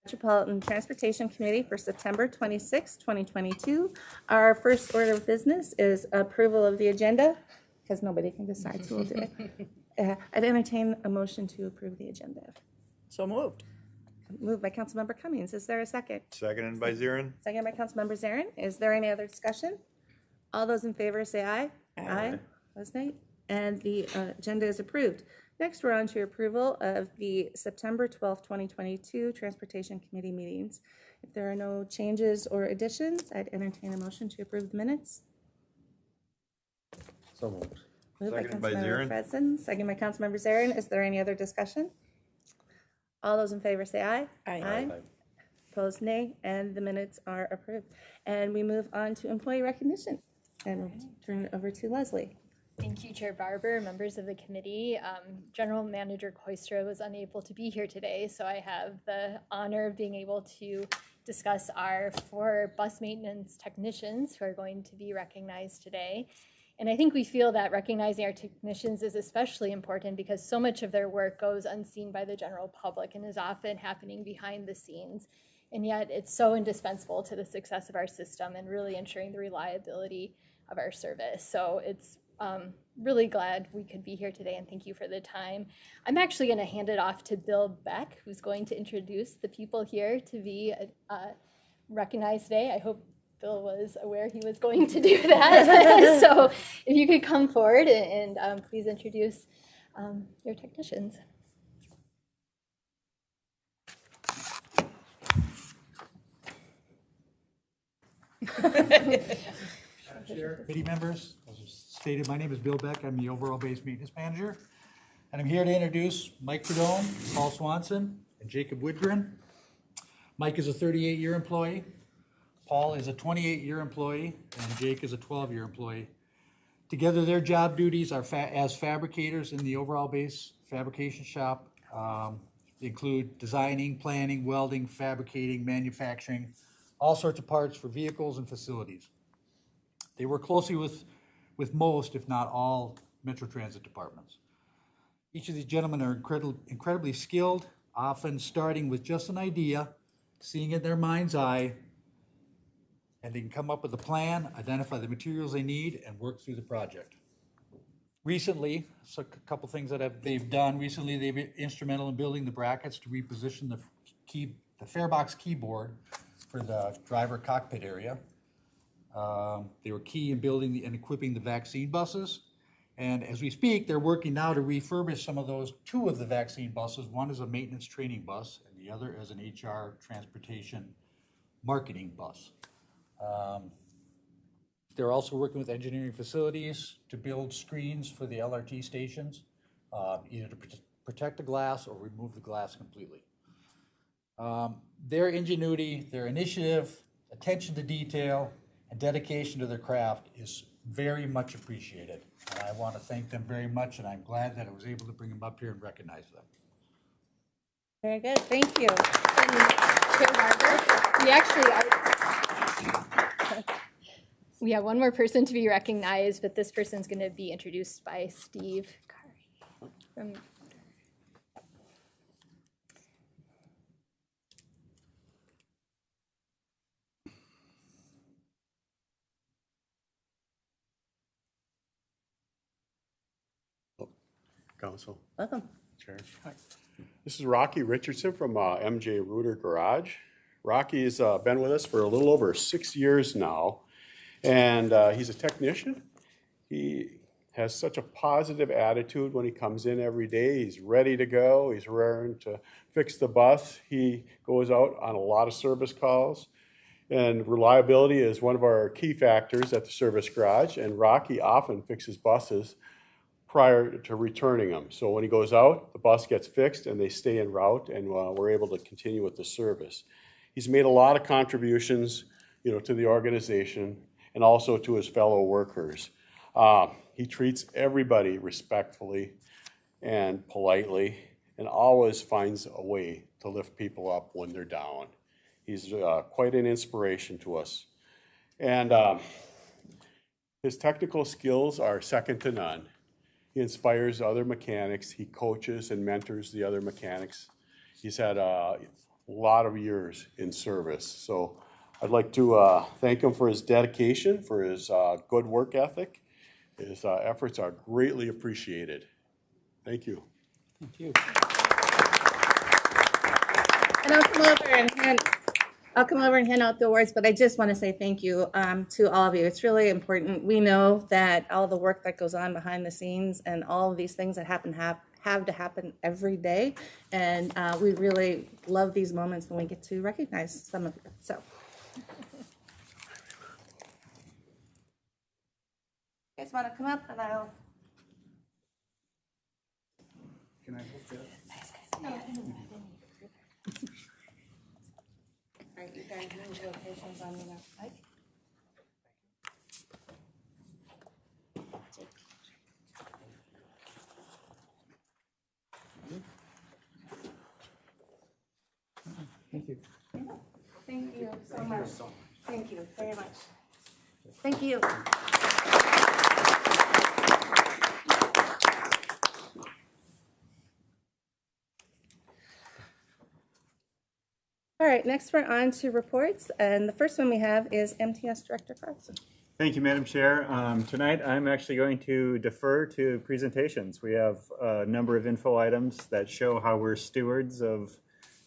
Metropolitan Transportation Committee for September 26, 2022. Our first order of business is approval of the agenda, because nobody can decide, so we'll do it. I'd entertain a motion to approve the agenda. So moved. Moved by Councilmember Cummings. Is there a second? Seconded by Zarin. Second by Councilmember Zarin. Is there any other discussion? All those in favor say aye. Aye. Opposed, nay. And the agenda is approved. Next, we're on to approval of the September 12th, 2022 Transportation Committee meetings. If there are no changes or additions, I'd entertain a motion to approve the minutes. So moved. Moved Seconded by by Councilmember Zarin. Fredson, second by Councilmember Zarin. Is there any other discussion? All those in favor say aye. Aye. Opposed, nay. And the minutes are approved. And we move on to employee recognition. And we'll turn it over to Leslie. Thank you, Chair Barber, members of the committee. General Manager Koistra was unable to be here today, so I have the honor of being able to discuss our 4 bus maintenance technicians who are going to be recognized today. And I think we feel that recognizing our technicians is especially important because so much of their work goes unseen by the general public and is often happening behind the scenes. And yet it's so indispensable to the success of our system and really ensuring the reliability of our service. So it's really glad we could be here today, and thank you for the time. I'm actually going to hand it off to Bill Beck, who's going to introduce the people here to be recognized today. I hope Bill was aware he was going to do that. So if you could come forward and please introduce your technicians. Chair, committee members, as stated, my name is Bill Beck. I'm the overall base maintenance manager. And I'm here to introduce Mike Perdone, Paul Swanson, and Jacob Widgren. Mike is a 38-year employee. Paul is a 28-year employee, and Jake is a 12-year employee. Together, their job duties are as fabricators in the overall base fabrication shop. They include designing, planning, welding, fabricating, manufacturing, all sorts of parts for vehicles and facilities. They work closely with most, if not all, Metro Transit departments. Each of these gentlemen are incredibly skilled, often starting with just an idea, seeing it in their mind's eye, and they can come up with a plan, identify the materials they need, and work through the project. Recently, so a couple things that they've done. Recently, they've been instrumental in building the brackets to reposition the farebox keyboard for the driver cockpit area. They were key in building and equipping the vaccine buses. And as we speak, they're working now to refurbish some of those, 2 of the vaccine buses. One is a maintenance training bus, and the other is an HR transportation marketing bus. They're also working with engineering facilities to build screens for the LRT stations, either to protect the glass or remove the glass completely. Their ingenuity, their initiative, attention to detail, and dedication to their craft is very much appreciated. And I want to thank them very much, and I'm glad that I was able to bring them up here and recognize them. Very good. Thank you. Chair Barber, we have one more person to be recognized, but this person's going to be introduced by Steve Kari. Council. Welcome. Chair. Hi. This is Rocky Richardson from MJ Reuter Garage. Rocky's been with us for a little over 6 years now, and he's a technician. He has such a positive attitude when he comes in every day. He's ready to go. He's raring to fix the bus. He goes out on a lot of service calls, and reliability is one of our key factors at the service garage, and Rocky often fixes buses prior to returning them. So when he goes out, the bus gets fixed and they stay en route, and we're able to continue with the service. He's made a lot of contributions, to the organization and also to his fellow workers. He treats everybody respectfully and politely, and always finds a way to lift people up when they're down. He's quite an inspiration to us. And his technical skills are second to none. He inspires other mechanics. He coaches and mentors the other mechanics. He's had a lot of years in service. So I'd like to thank him for his dedication, for his good work ethic. His efforts are greatly appreciated. Thank you. Thank you. And I'll come over and hand out the awards, but I just want to say thank you to all of you. It's really important. We know that all the work that goes on behind the scenes and all of these things that have to happen every day, and we really love these moments when we get to recognize some of you. So, you guys want to come up and I'll. Can I help you? No. All right, you guys move locations on me now. Thank you. Thank you so much. Thank you very much. Thank you. All right, next we're on to reports, and the first one we have is MTS Director Carlson. Thank you, Madam Chair. Tonight, I'm actually going to defer to presentations. We have a number of info items that show how we're stewards of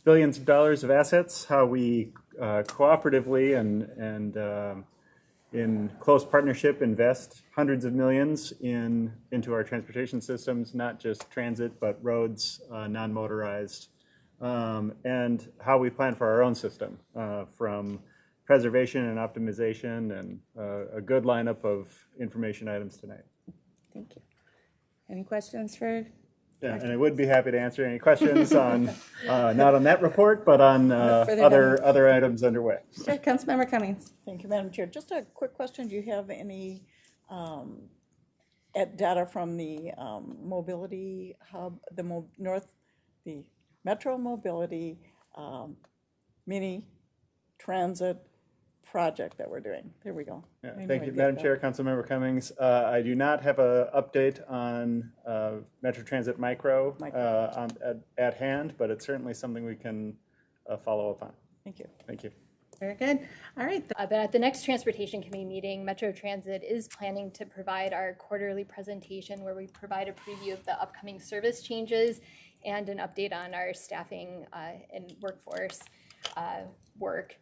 billions of dollars of assets, how we cooperatively and in close partnership invest hundreds of millions into our transportation systems, not just transit, but roads, non-motorized, and how we plan for our own system, from preservation and optimization, and a good lineup of information items tonight. Thank you. Any questions for? Yeah, and I would be happy to answer any questions on, not on that report, but on other items underway. Sure, Councilmember Cummings. Thank you, Madam Chair. Just a quick question. Do you have any data from the mobility hub, the Metro Mobility mini transit project that we're doing? There we go. Yeah, thank you, Madam Chair, Councilmember Cummings. I do not have an update on Metro Transit Micro at hand, but it's certainly something we can follow up on. Thank you. Thank you. Very good. All right. But at the next Transportation Committee meeting, Metro Transit is planning to provide our quarterly presentation where we provide a preview of the upcoming service changes and an update on our staffing and workforce work.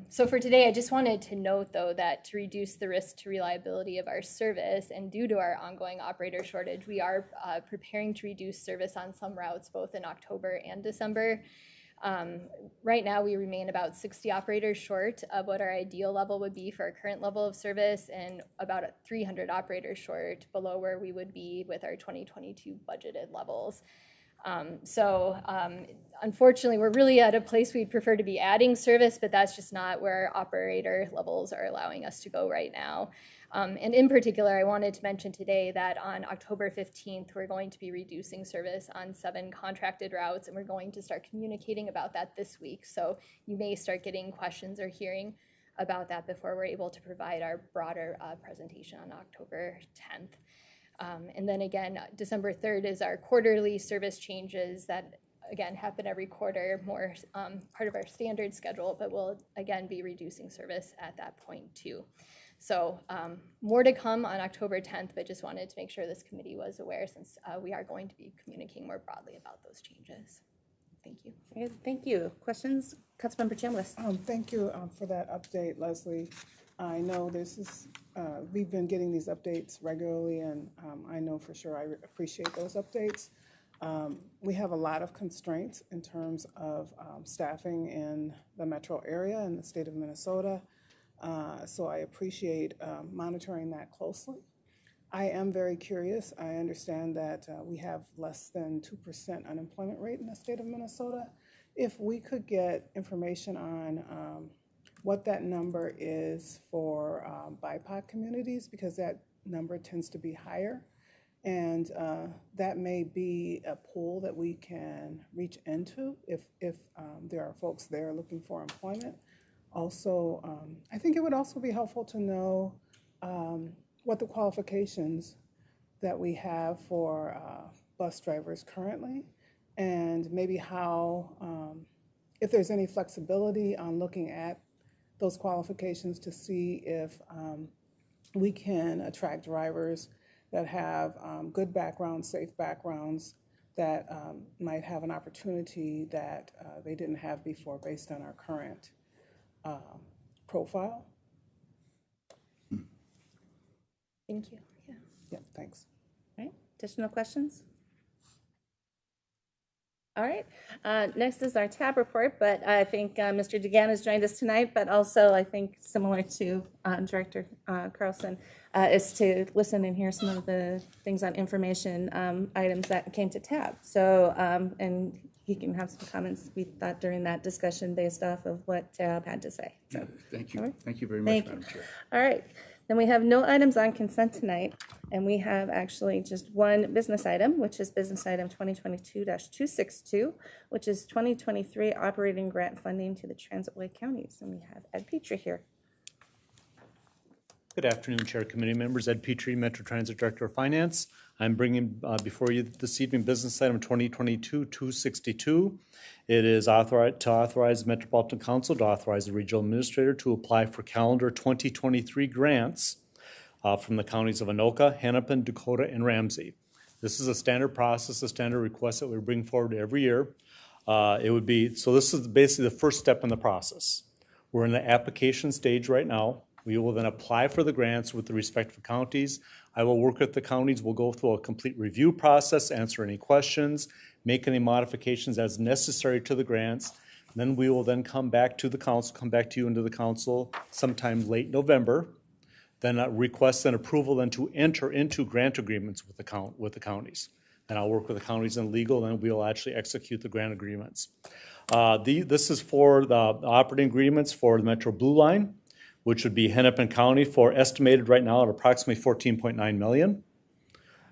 So for today, I just wanted to note, though, that to reduce the risk to reliability of our service and due to our ongoing operator shortage, we are preparing to reduce service on some routes both in October and December. Right now, we remain about 60 operators short of what our ideal level would be for our current level of service, and about 300 operators short below where we would be with our 2022 budgeted levels. Unfortunately, we're really at a place we'd prefer to be adding service, but that's just not where our operator levels are allowing us to go right now. And in particular, I wanted to mention today that on October 15th, we're going to be reducing service on 7 contracted routes, and we're going to start communicating about that this week. So you may start getting questions or hearing about that before we're able to provide our broader presentation on October 10th. And then again, December 3rd is our quarterly service changes that, again, happen every quarter, more part of our standard schedule, but we'll, again, be reducing service at that point, too. So more to come on October 10th, but just wanted to make sure this committee was aware, since we are going to be communicating more broadly about those changes. Thank you. Thank you. Questions? Councilmember Chambliss. Thank you for that update, Leslie. I know this is, we've been getting these updates regularly, and I know for sure I appreciate those updates. We have a lot of constraints in terms of staffing in the metro area in the state of Minnesota, so I appreciate monitoring that closely. I am very curious. I understand that we have less than 2% unemployment rate in the state of Minnesota. If we could get information on what that number is for BIPOC communities, because that number tends to be higher. And that may be a pool that we can reach into if there are folks there looking for employment. Also, I think it would also be helpful to know what the qualifications that we have for bus drivers currently, and maybe how if there's any flexibility on looking at those qualifications to see if we can attract drivers that have good backgrounds, safe backgrounds, that might have an opportunity that they didn't have before based on our current profile. Thank you. Yeah. Yeah, thanks. All right, additional questions? All right, next is our tab report, but I think Mr. Degan has joined us tonight, but also I think similar to Director Carlson, is to listen and hear some of the things on information items that came to tab. So, and he can have some comments, we thought, during that discussion based off of what tab had to say. So, Thank you. all right. Thank you very much, Thank you. Madam Chair. All right, then we have no items on consent tonight, and we have actually just one business item, which is business item 2022-262, which is 2023 operating grant funding to the Transitway counties. And we have Ed Petrie here. Good afternoon, Chair, committee members. Ed Petrie, Metro Transit Director of Finance. I'm bringing before you this evening business item 2022-262. It is to authorize the Metropolitan Council to authorize the regional administrator to apply for calendar 2023 grants from the counties of Anoka, Hennepin, Dakota, and Ramsey. This is a standard process, a standard request that we bring forward every year. So this is basically the first step in the process. We're in the application stage right now. We will then apply for the grants with the respective counties. I will work with the counties. We'll go through a complete review process, answer any questions, make any modifications as necessary to the grants. Then we will then come back to the council, come back to you into the council sometime late November. Then request an approval then to enter into grant agreements with the counties. Then I'll work with the counties in legal, and we'll actually execute the grant agreements. This is for the operating agreements for the Metro Blue Line, which would be Hennepin County for estimated right now at approximately $14.9 million.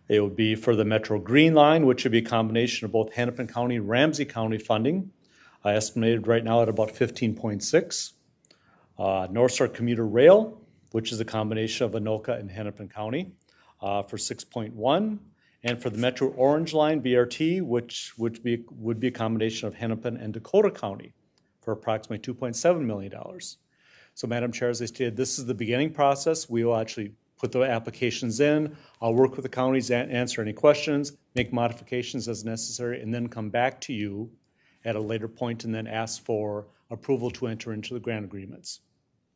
It would be for the Metro Green Line, which would be a combination of both Hennepin County and Ramsey County funding, estimated right now at about $15.6 million. North Star Commuter Rail, which is a combination of Anoka and Hennepin County, for $6.1 million. And for the Metro Orange Line, BRT, which would be a combination of Hennepin and Dakota County for approximately $2.7 million. So, Madam Chair, as I stated, this is the beginning process. We will actually put the applications in. I'll work with the counties, answer any questions, make modifications as necessary, and then come back to you at a later point and then ask for approval to enter into the grant agreements.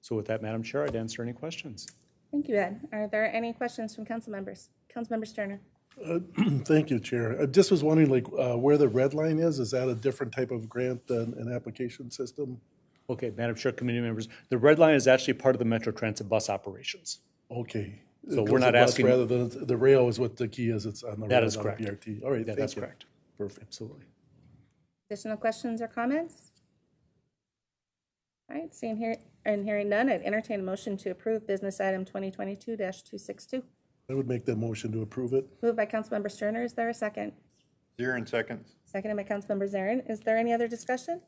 So with that, Madam Chair, I'd answer any questions. Thank you, Ed. Are there any questions from council members? Councilmember Sterner. Thank you, Chair. I just was wondering, where the red line is. Is that a different type of grant than an application system? Okay, Madam Chair, committee members, the red line is actually part of the Metro Transit bus operations. Okay. So we're not asking. Rather than the rail is what the key is. It's on the That rail, is not correct. the BRT. All right. Yeah, that's correct. Perfect. Absolutely. Additional questions or comments? All right, seeing here and hearing none, I'd entertain a motion to approve business item 2022-262. I would make that motion to approve it. Moved by Councilmember Sterner. Is there a second? Zarin seconds. Seconded by Councilmember Zarin. Is there any other discussion?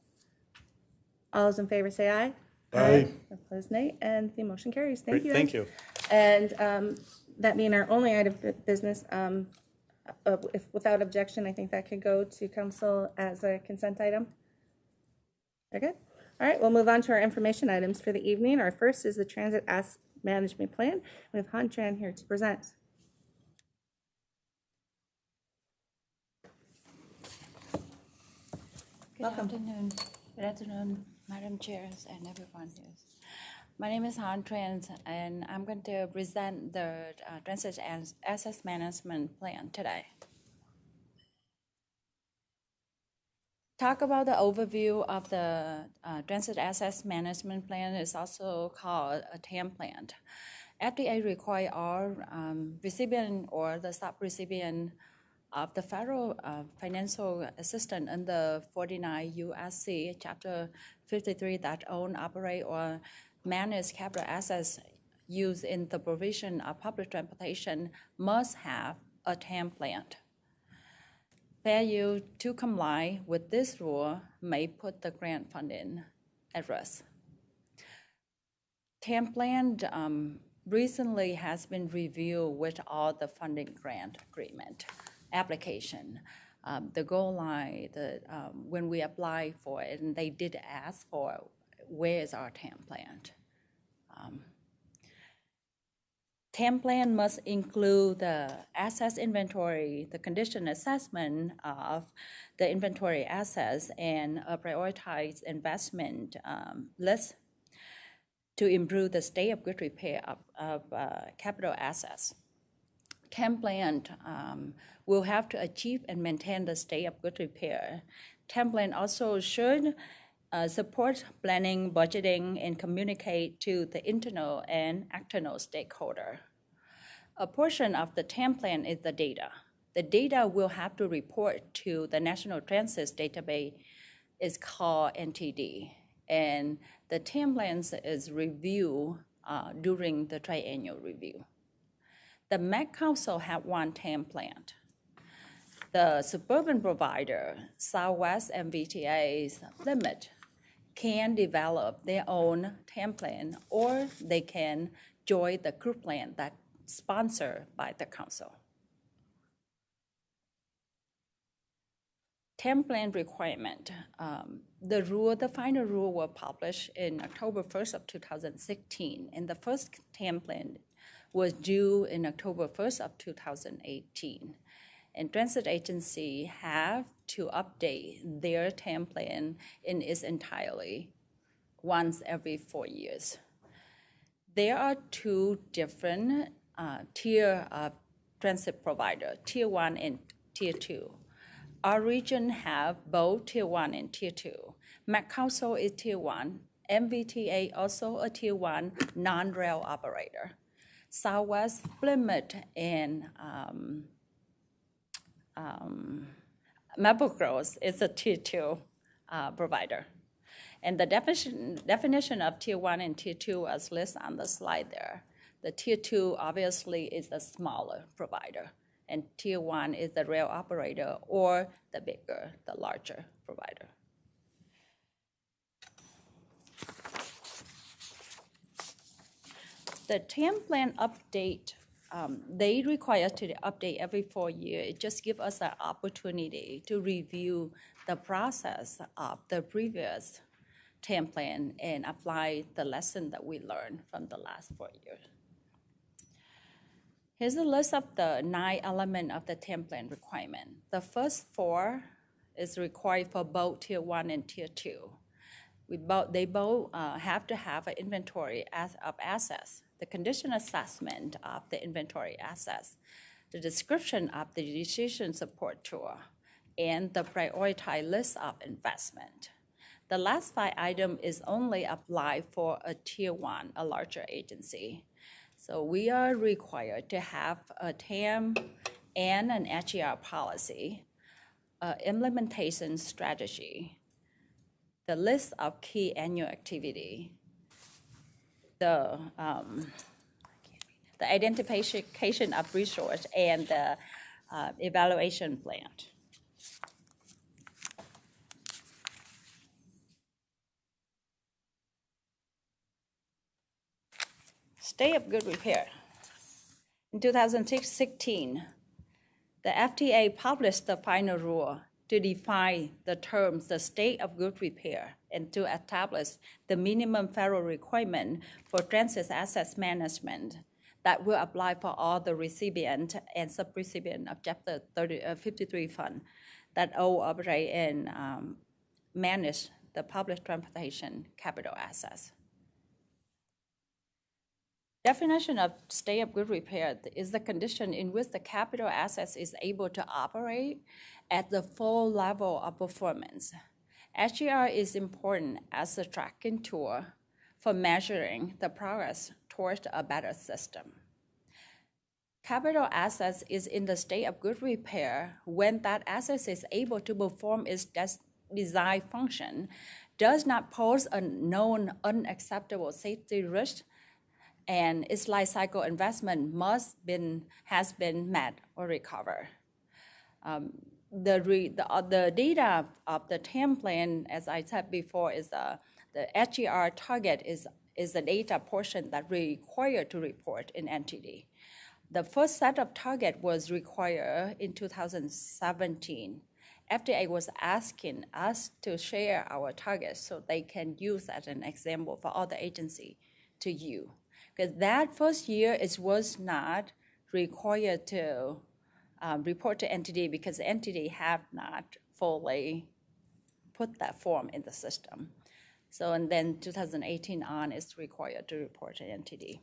All those in favor say aye. Aye. Opposed, nay. And the motion carries. Thank Great, you. thank Ed. you. And that being our only item of business, if without objection, I think that could go to council as a consent item. Very good. All right, we'll move on to our information items for the evening. Our first is the Transit Asset Management Plan. We have Han Tran here to present. Welcome. Good afternoon, Madam Chairs and everyone here. My name is Han Tran, and I'm going to present the Transit Asset Management Plan today. Talk about the overview of the Transit Asset Management Plan is also called a TAM plan. FDA require all recipient or the sub-recipient of the federal financial assistance under 49 U.S.C. Chapter 53 that own, operate, or manage capital assets used in the provision of public transportation must have a TAM plan. Failure to comply with this rule may put the grant funding at risk. TAM plan recently has been reviewed with all the funding grant agreement application. the goal line, when we apply for it, and they did ask for where is our TAM plant. TAM plan must include the assets inventory, the condition assessment of the inventory assets, and a prioritized investment list to improve the state of good repair of capital assets. TAM plan will have to achieve and maintain the state of good repair. TAM plan also should support planning, budgeting, and communicate to the internal and external stakeholder. A portion of the TAM plan is the data. The data will have to report to the National Transit Database. It's called NTD. And the TAM plans is reviewed during the triennial review. The Met Council have one TAM plan. The suburban provider, Southwest MBTA's limit, can develop their own TAM plan, or they can join the group plan that's sponsored by the council. TAM plan requirement. The final rule was published in October 1st of 2016, and the first TAM plan was due in October 1st of 2018. And transit agency have to update their TAM plan in its entirety once every 4 years. There are two different tier of transit provider, Tier 1 and Tier 2. Our region have both Tier 1 and Tier 2. Met Council is Tier 1. MBTA also a Tier 1 non-rail operator. Southwest, Plymouth, and Maple Grove is a Tier 2 provider. And the definition of Tier 1 and Tier 2 is listed on the slide there. The Tier 2 obviously is the smaller provider, and Tier 1 is the rail operator or the bigger, the larger provider. The TAM plan update, they require to update every 4 years. It just gives us an opportunity to review the process of the previous TAM plan and apply the lesson that we learned from the last 4 years. Here's a list of the 9 elements of the TAM plan requirement. The first 4 is required for both Tier 1 and Tier 2. They both have to have an inventory of assets, the condition assessment of the inventory assets, the description of the decision support tool, and the prioritized list of investment. The last 5 items is only applied for a Tier 1, a larger agency. So we are required to have a TAM and an HER policy, implementation strategy, the list of key annual activity, the identification of resource, and the evaluation plan. State of good repair. In 2016, the FTA published the final rule to define the terms, the state of good repair, and to establish the minimum federal requirement for transit assets management that will apply for all the recipient and sub-recipient of Chapter 53 fund that all operate and manage the public transportation capital assets. Definition of state of good repair is the condition in which the capital assets is able to operate at the full level of performance. HER is important as a tracking tool for measuring the progress towards a better system. Capital assets is in the state of good repair when that asset is able to perform its desired function, does not pose a known unacceptable safety risk, and its life cycle investment has been met or recovered. The data of the TAM plan, as I said before, is the HER target is the data portion that we require to report in NTD. The first set of target was required in 2017, FDA was asking us to share our targets so they can use as an example for other agency to use. Because that first year, it was not required to report to NTD because the NTD have not fully put that form in the system. So, and then 2018 on, it's required to report to NTD.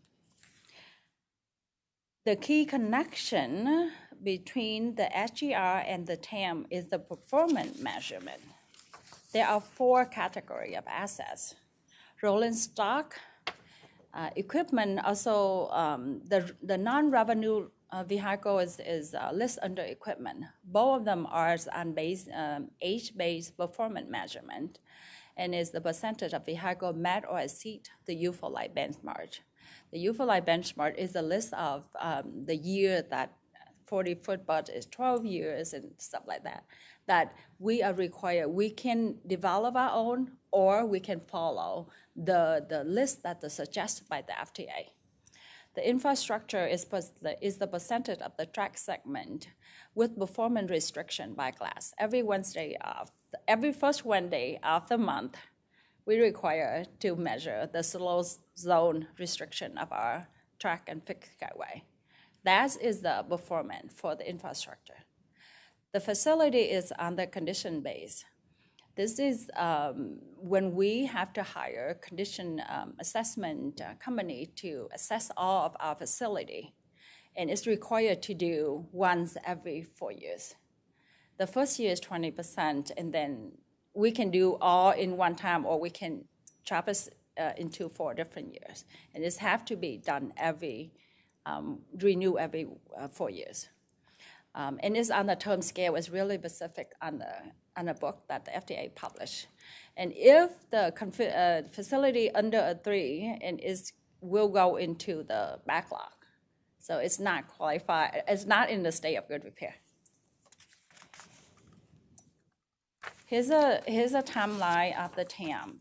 The key connection between the SGR and the TAM is the performance measurement. There are 4 categories of assets. Rolling stock, equipment, also the non-revenue vehicle is listed under equipment. Both of them are on age-based performance measurement, and is the percentage of vehicle met or exceed the useful life benchmark. The useful life benchmark is a list of the year that 40-foot bus is 12 years and stuff like that, that we are required. We can develop our own, or we can follow the list that is suggested by the FDA. The infrastructure is the percentage of the track segment with performance restriction by class. Every first Wednesday of the month, we require to measure the slow zone restriction of our track and fixed skyway. That is the performance for the infrastructure. The facility is on the condition base. This is when we have to hire a condition assessment company to assess all of our facility, and it's required to do once every 4 years. The first year is 20%, and then we can do all in one time, or we can chop it into 4 different years. And this have to be done renew every 4 years. And it's on the term scale. It's really specific on a book that the FDA published. And if the facility under a 3 will go into the backlog. So it's not qualified. It's not in the state of good repair. Here's a timeline of the TAM.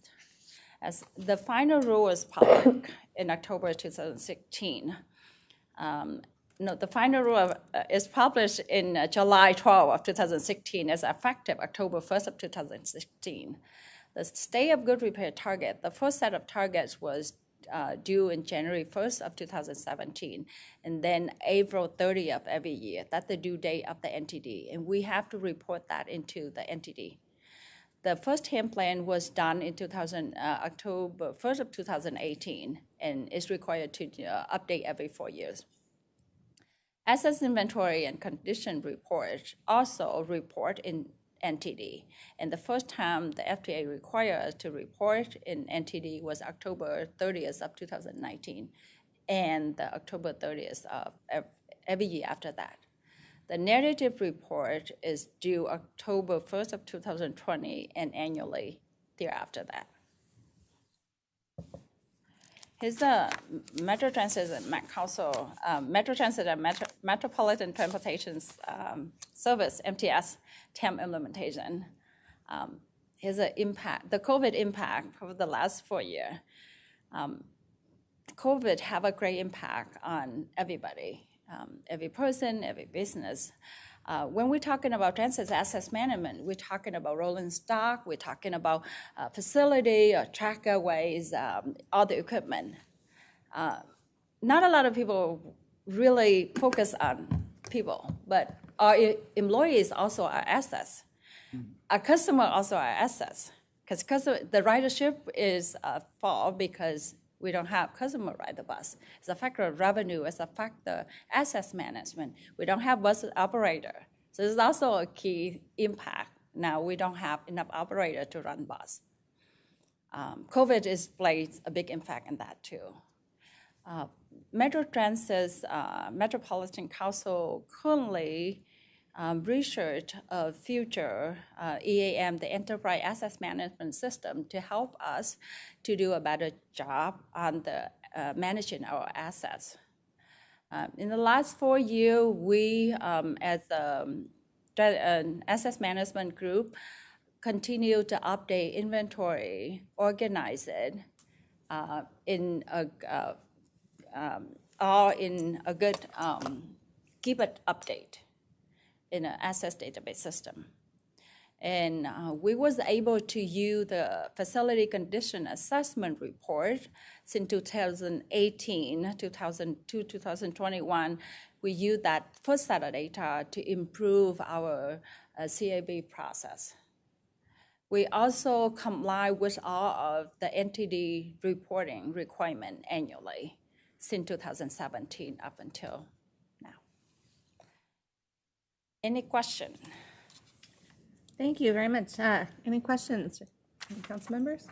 As the final rule is public in October 2016. The final rule is published in July 12 of 2016, is effective October 1st of 2016. The state of good repair target, the first set of targets was due in January 1st of 2017, and then April 30th of every year. That's the due date of the NTD, and we have to report that into the NTD. The first TAM plan was done in October 1st of 2018, and is required to update every 4 years. Assets inventory and condition report also report in NTD. And the first time the FDA required us to report in NTD was October 30th of 2019, and the October 30th of every year after that. The narrative report is due October 1st of 2020 and annually thereafter that. Here's the Metro Transit and Met Council, Metro Transit and Metropolitan Transportation Service, MTS, TAM implementation. Here's the impact, the COVID impact over the last 4 years. COVID have a great impact on everybody. Every person, every business. When we're talking about transit asset management, we're talking about rolling stock, we're talking about facility, trackaways, all the equipment. Not a lot of people really focus on people, but our employees also are assets. Our customer also are assets, because the ridership is fall because we don't have customer ride the bus. It's a factor of revenue. It's a factor asset management. We don't have bus operator. So there's also a key impact. Now we don't have enough operator to run bus. COVID plays a big impact in that too. Metro Transit's Metropolitan Council currently research a future EAM, the Enterprise Asset Management System, to help us to do a better job on the managing our assets. In the last 4 years, we, as an asset management group, continue to update inventory, organize it all in a good keep it update in an assets database system. And we was able to use the facility condition assessment report since 2018, 2002, 2021. We use that first set of data to improve our CAB process. We also comply with all of the NTD reporting requirement annually since 2017 up until now. Any question? Thank you very much. Any questions? Any council members?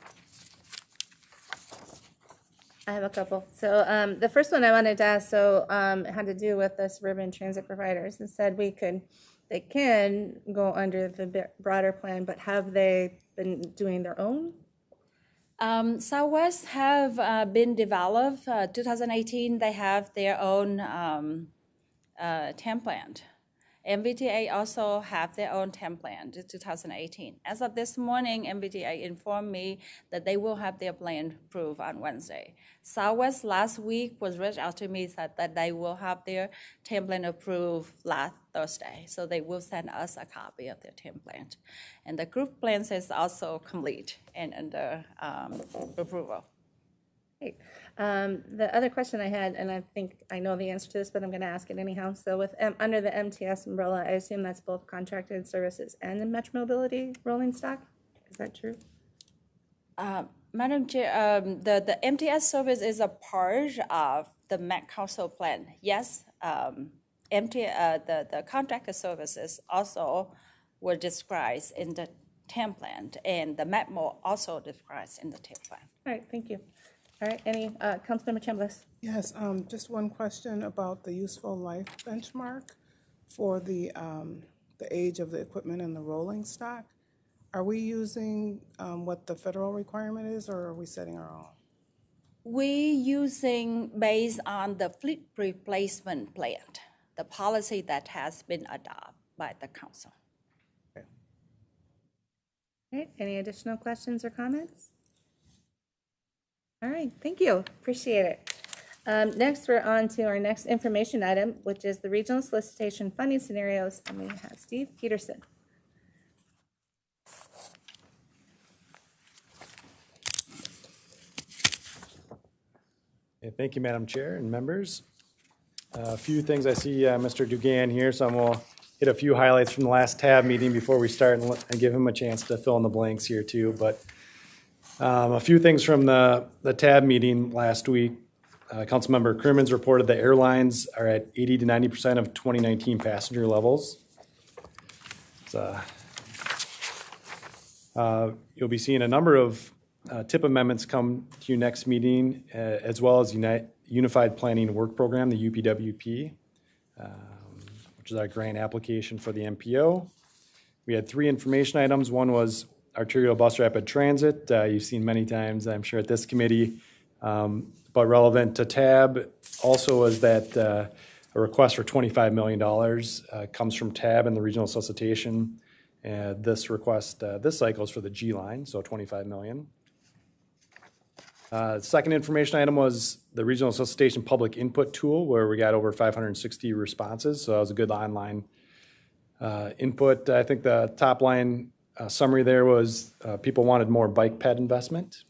I have a couple. So the first one I wanted to ask, it had to do with the suburban transit providers, and said they can go under the broader plan, but have they been doing their own? Southwest have been developed. 2018, they have their own TAM plan. MBTA also have their own TAM plan in 2018. As of this morning, MBTA informed me that they will have their plan approved on Wednesday. Southwest last week was reached out to me, said that they will have their TAM plan approved last Thursday. So they will send us a copy of their TAM plan. And the group plans is also complete and under approval. Great. The other question I had, and I think I know the answer to this, but I'm going to ask it anyhow. So with under the MTS umbrella, I assume that's both contracted services and the Metro Mobility rolling stock. Is that true? Madam Chair, the MTS service is a part of the Met Council plan. Yes, the contracted services also were described in the TAM plan, and the METMO also described in the TAM plan. All right, thank you. All right, any Councilmember Chambliss? Yes, just one question about the useful life benchmark for the age of the equipment and the rolling stock. Are we using what the federal requirement is, or are we setting our own? We using based on the fleet replacement plan, the policy that has been adopted by the council. Okay. All right, any additional questions or comments? All right, thank you. Appreciate it. Next, we're on to our next information item, which is the regional solicitation funding scenarios, and we have Steve Peterson. Thank you, Madam Chair and members. A few things I see Mr. Dugan here, so I'm going to hit a few highlights from the last TAB meeting before we start and give him a chance to fill in the blanks here too. But a few things from the TAB meeting last week. Councilmember Crimmins reported that airlines are at 80 to 90% of 2019 passenger levels. So, you'll be seeing a number of TIP amendments come to you next meeting, as well as Unified Planning Work Program, the UPWP, which is our grant application for the MPO. We had 3 information items. One was arterial bus rapid transit. You've seen many times, I'm sure, at this committee, but relevant to TAB also is that a request for $25 million comes from TAB and the regional solicitation. This request, this cycle is for the G line, so $25 million. Second information item was the regional solicitation public input tool, where we got over 560 responses. So that was a good online input. I think the top line summary there was people wanted more bike ped investment.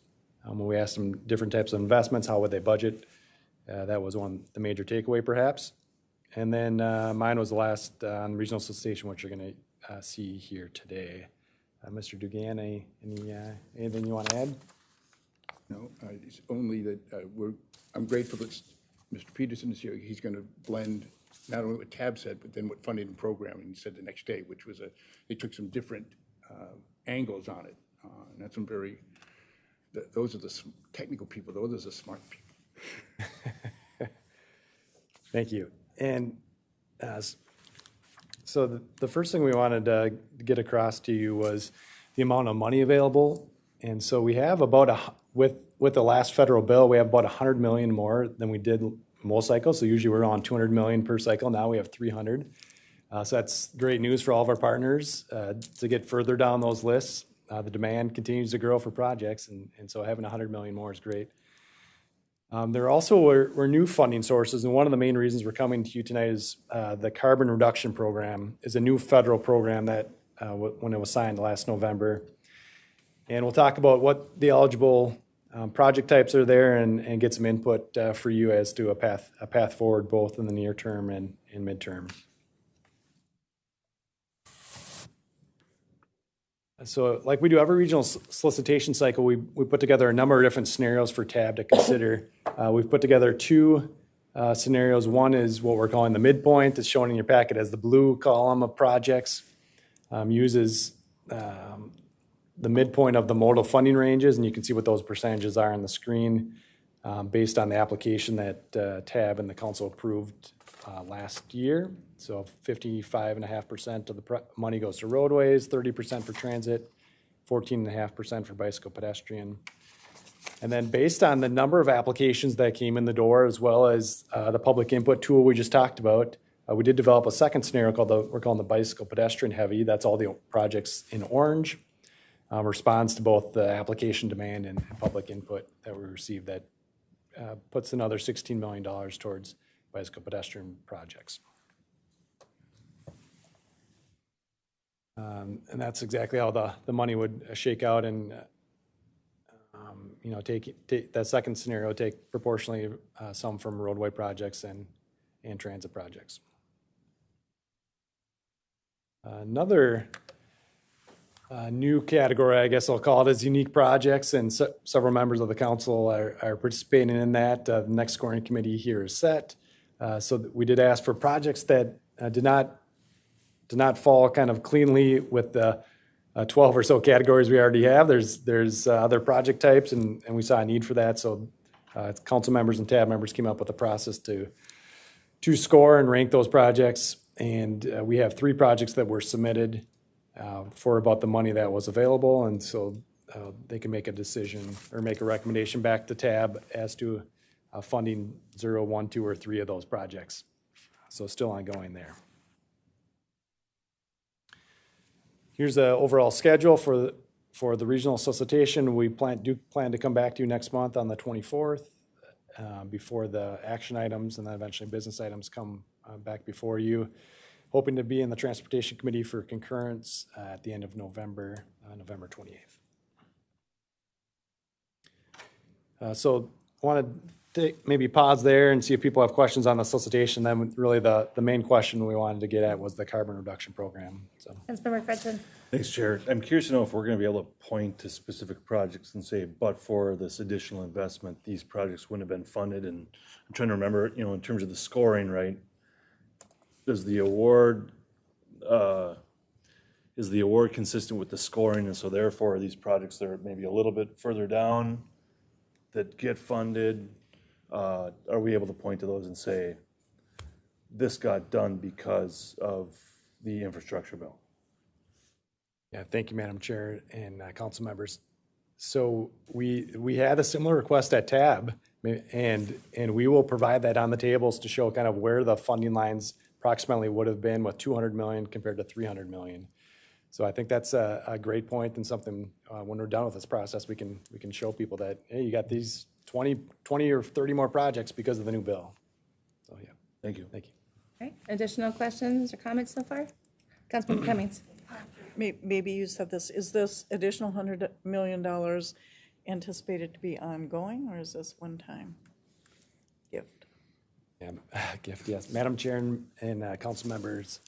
When we asked them different types of investments, how would they budget? That was the major takeaway, perhaps. And then mine was the last on regional solicitation, which you're going to see here today. Mr. Dugan, anything you want to add? No, it's only that I'm grateful that Mr. Peterson is here. He's going to blend not only what TAB said, but then what funding and programming said the next day, which was they took some different angles on it. And that's some those are the technical people, those are the smart people. Thank you. And so the first thing we wanted to get across to you was the amount of money available. And so we have about with the last federal bill, we have about $100 million more than we did most cycles. So usually we're on $200 million per cycle. Now we have $300. So that's great news for all of our partners to get further down those lists. The demand continues to grow for projects, and so having $100 million more is great. There also were new funding sources, and one of the main reasons we're coming to you tonight is the Carbon Reduction Program is a new federal program that when it was signed last November. And we'll talk about what the eligible project types are there and get some input for you as to a path forward, both in the near term and midterm. So like we do every regional solicitation cycle, we put together a number of different scenarios for TAB to consider. We've put together two scenarios. One is what we're calling the midpoint. It's shown in your packet as the blue column of projects. Uses the midpoint of the modal funding ranges, and you can see what those percentages are on the screen based on the application that TAB and the council approved last year. So 55.5% of the money goes to roadways, 30% for transit, 14.5% for bicycle pedestrian. And then based on the number of applications that came in the door, as well as the public input tool we just talked about, we did develop a second scenario we're calling the bicycle pedestrian heavy. That's all the projects in orange. Responds to both the application demand and public input that we received that puts another $16 million towards bicycle pedestrian projects. And that's exactly how the money would shake out, and take that second scenario, take proportionally some from roadway projects and transit projects. Another new category, I guess I'll call it, is unique projects, and several members of the council are participating in that. The next scoring committee here is set. So we did ask for projects that did not fall kind of cleanly with the 12 or so categories we already have. There's other project types, and we saw a need for that. So council members and TAB members came up with a process to score and rank those projects. And we have 3 projects that were submitted for about the money that was available. And so they can make a decision or make a recommendation back to TAB as to funding 0, 1, 2, or 3 of those projects. So still ongoing there. Here's the overall schedule for the regional solicitation. We do plan to come back to you next month on the 24th before the action items and then eventually business items come back before you. Hoping to be in the Transportation Committee for concurrence at the end of November, November 28th. So I want to maybe pause there and see if people have questions on the solicitation. Then really the main question we wanted to get at was the carbon reduction program. So. Councilmember Fredson. Thanks, Chair. I'm curious to know if we're going to be able to point to specific projects and say, but for this additional investment, these projects wouldn't have been funded. And I'm trying to remember, in terms of the scoring, right? Is the award consistent with the scoring, and so therefore these projects that are maybe a little bit further down that get funded, are we able to point to those and say this got done because of the infrastructure bill? Yeah, thank you, Madam Chair and council members. So we had a similar request at TAB, and we will provide that on the tables to show kind of where the funding lines approximately would have been with 200 million compared to 300 million. So I think that's a great point, and something when we're done with this process, we can show people that, hey, you got these 20 or 30 more projects because of the new bill. So yeah. Thank you. Thank you. Okay. Additional questions or comments so far? Councilmember Cummings. Maybe you said this, is this additional $100 million anticipated to be ongoing, or is this one-time gift? Yeah, gift, yes. Madam Chair and council members,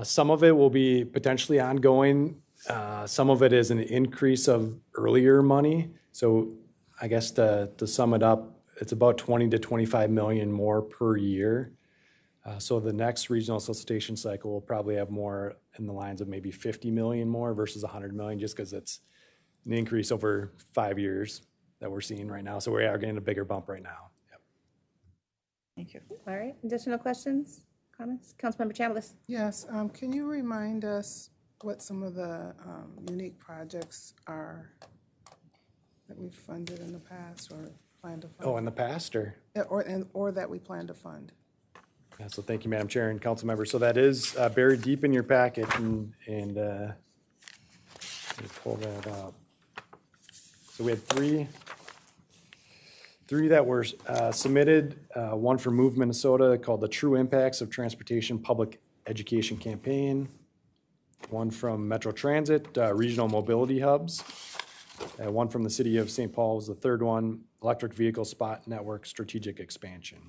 some of it will be potentially ongoing. Some of it is an increase of earlier money. So I guess to sum it up, it's about 20 to 25 million more per year. So the next regional solicitation cycle will probably have more in the lines of maybe 50 million more versus 100 million, just because it's an increase over 5 years that we're seeing right now. So we are getting a bigger bump right now. Yep. Thank you. All right. Additional questions, comments? Councilmember Chambliss. Yes, can you remind us what some of the unique projects are that we've funded in the past or plan to fund? Oh, in the past, or? Yeah, or that we plan to fund? Yeah, so thank you, Madam Chair and council members. So that is buried deep in your packet, and let me pull that up. So we had three that were submitted. One for Move Minnesota called the True Impacts of Transportation Public Education Campaign. one from Metro Transit, Regional Mobility Hubs. One from the City of St. Paul was the third one, Electric Vehicle Spot Network Strategic Expansion.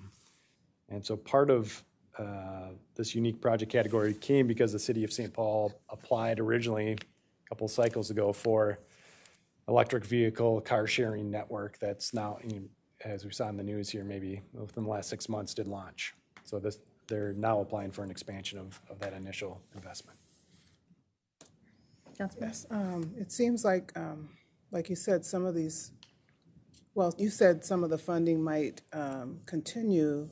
And so part of this unique project category came because the City of St. Paul applied originally a couple cycles ago for electric vehicle car sharing network that's now, as we saw in the news here, maybe within the last 6 months did launch. So they're now applying for an expansion of that initial investment. Councilman? Yes, it seems like you said, some of these, well, you said some of the funding might continue.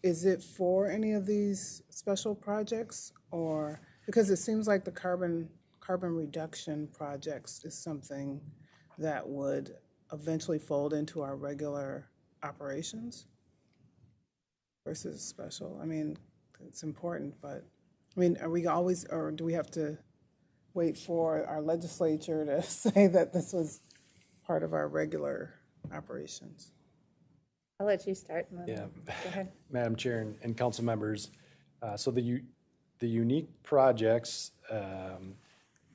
Is it for any of these special projects, or, because it seems like the carbon reduction projects is something that would eventually fold into our regular operations versus special? I mean, it's important, but, I mean, are we always, or do we have to wait for our legislature to say that this was part of our regular operations? I'll let you start. Yeah. Go ahead. Madam Chair and council members, so the unique projects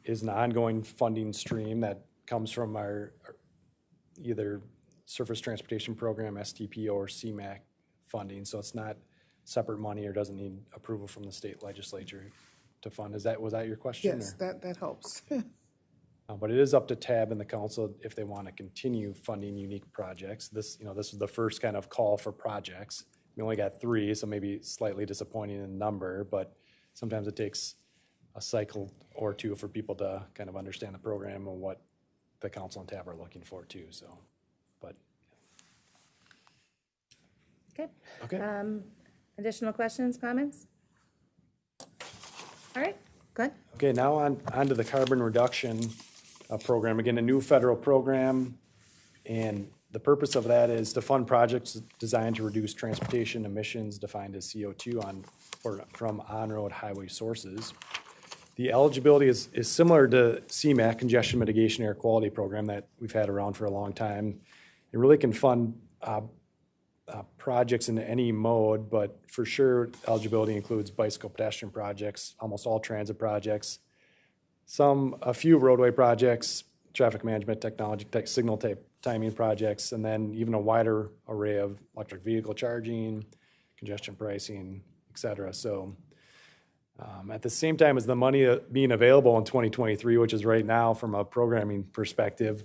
is an ongoing funding stream that comes from our either Surface Transportation Program, STP, or CMAQ funding. So it's not separate money or doesn't need approval from the state legislature to fund. Was that your question? Yes, that helps. But it is up to TAB and the council if they want to continue funding unique projects. This is the first kind of call for projects. We only got 3, so maybe slightly disappointing in number, but sometimes it takes a cycle or 2 for people to kind of understand the program and what the council and TAB are looking for too. So, but Okay. Additional questions, comments? All right, go ahead. Okay, now on to the carbon reduction program. Again, a new federal program, and the purpose of that is to fund projects designed to reduce transportation emissions defined as CO2 from on-road highway sources. The eligibility is similar to CMAQ, Congestion Mitigation Air Quality Program, that we've had around for a long time. It really can fund projects in any mode, but for sure eligibility includes bicycle pedestrian projects, almost all transit projects, a few roadway projects, traffic management technology, signal timing projects, and then even a wider array of electric vehicle charging, congestion pricing, et cetera. So at the same time as the money being available in 2023, which is right now from a programming perspective,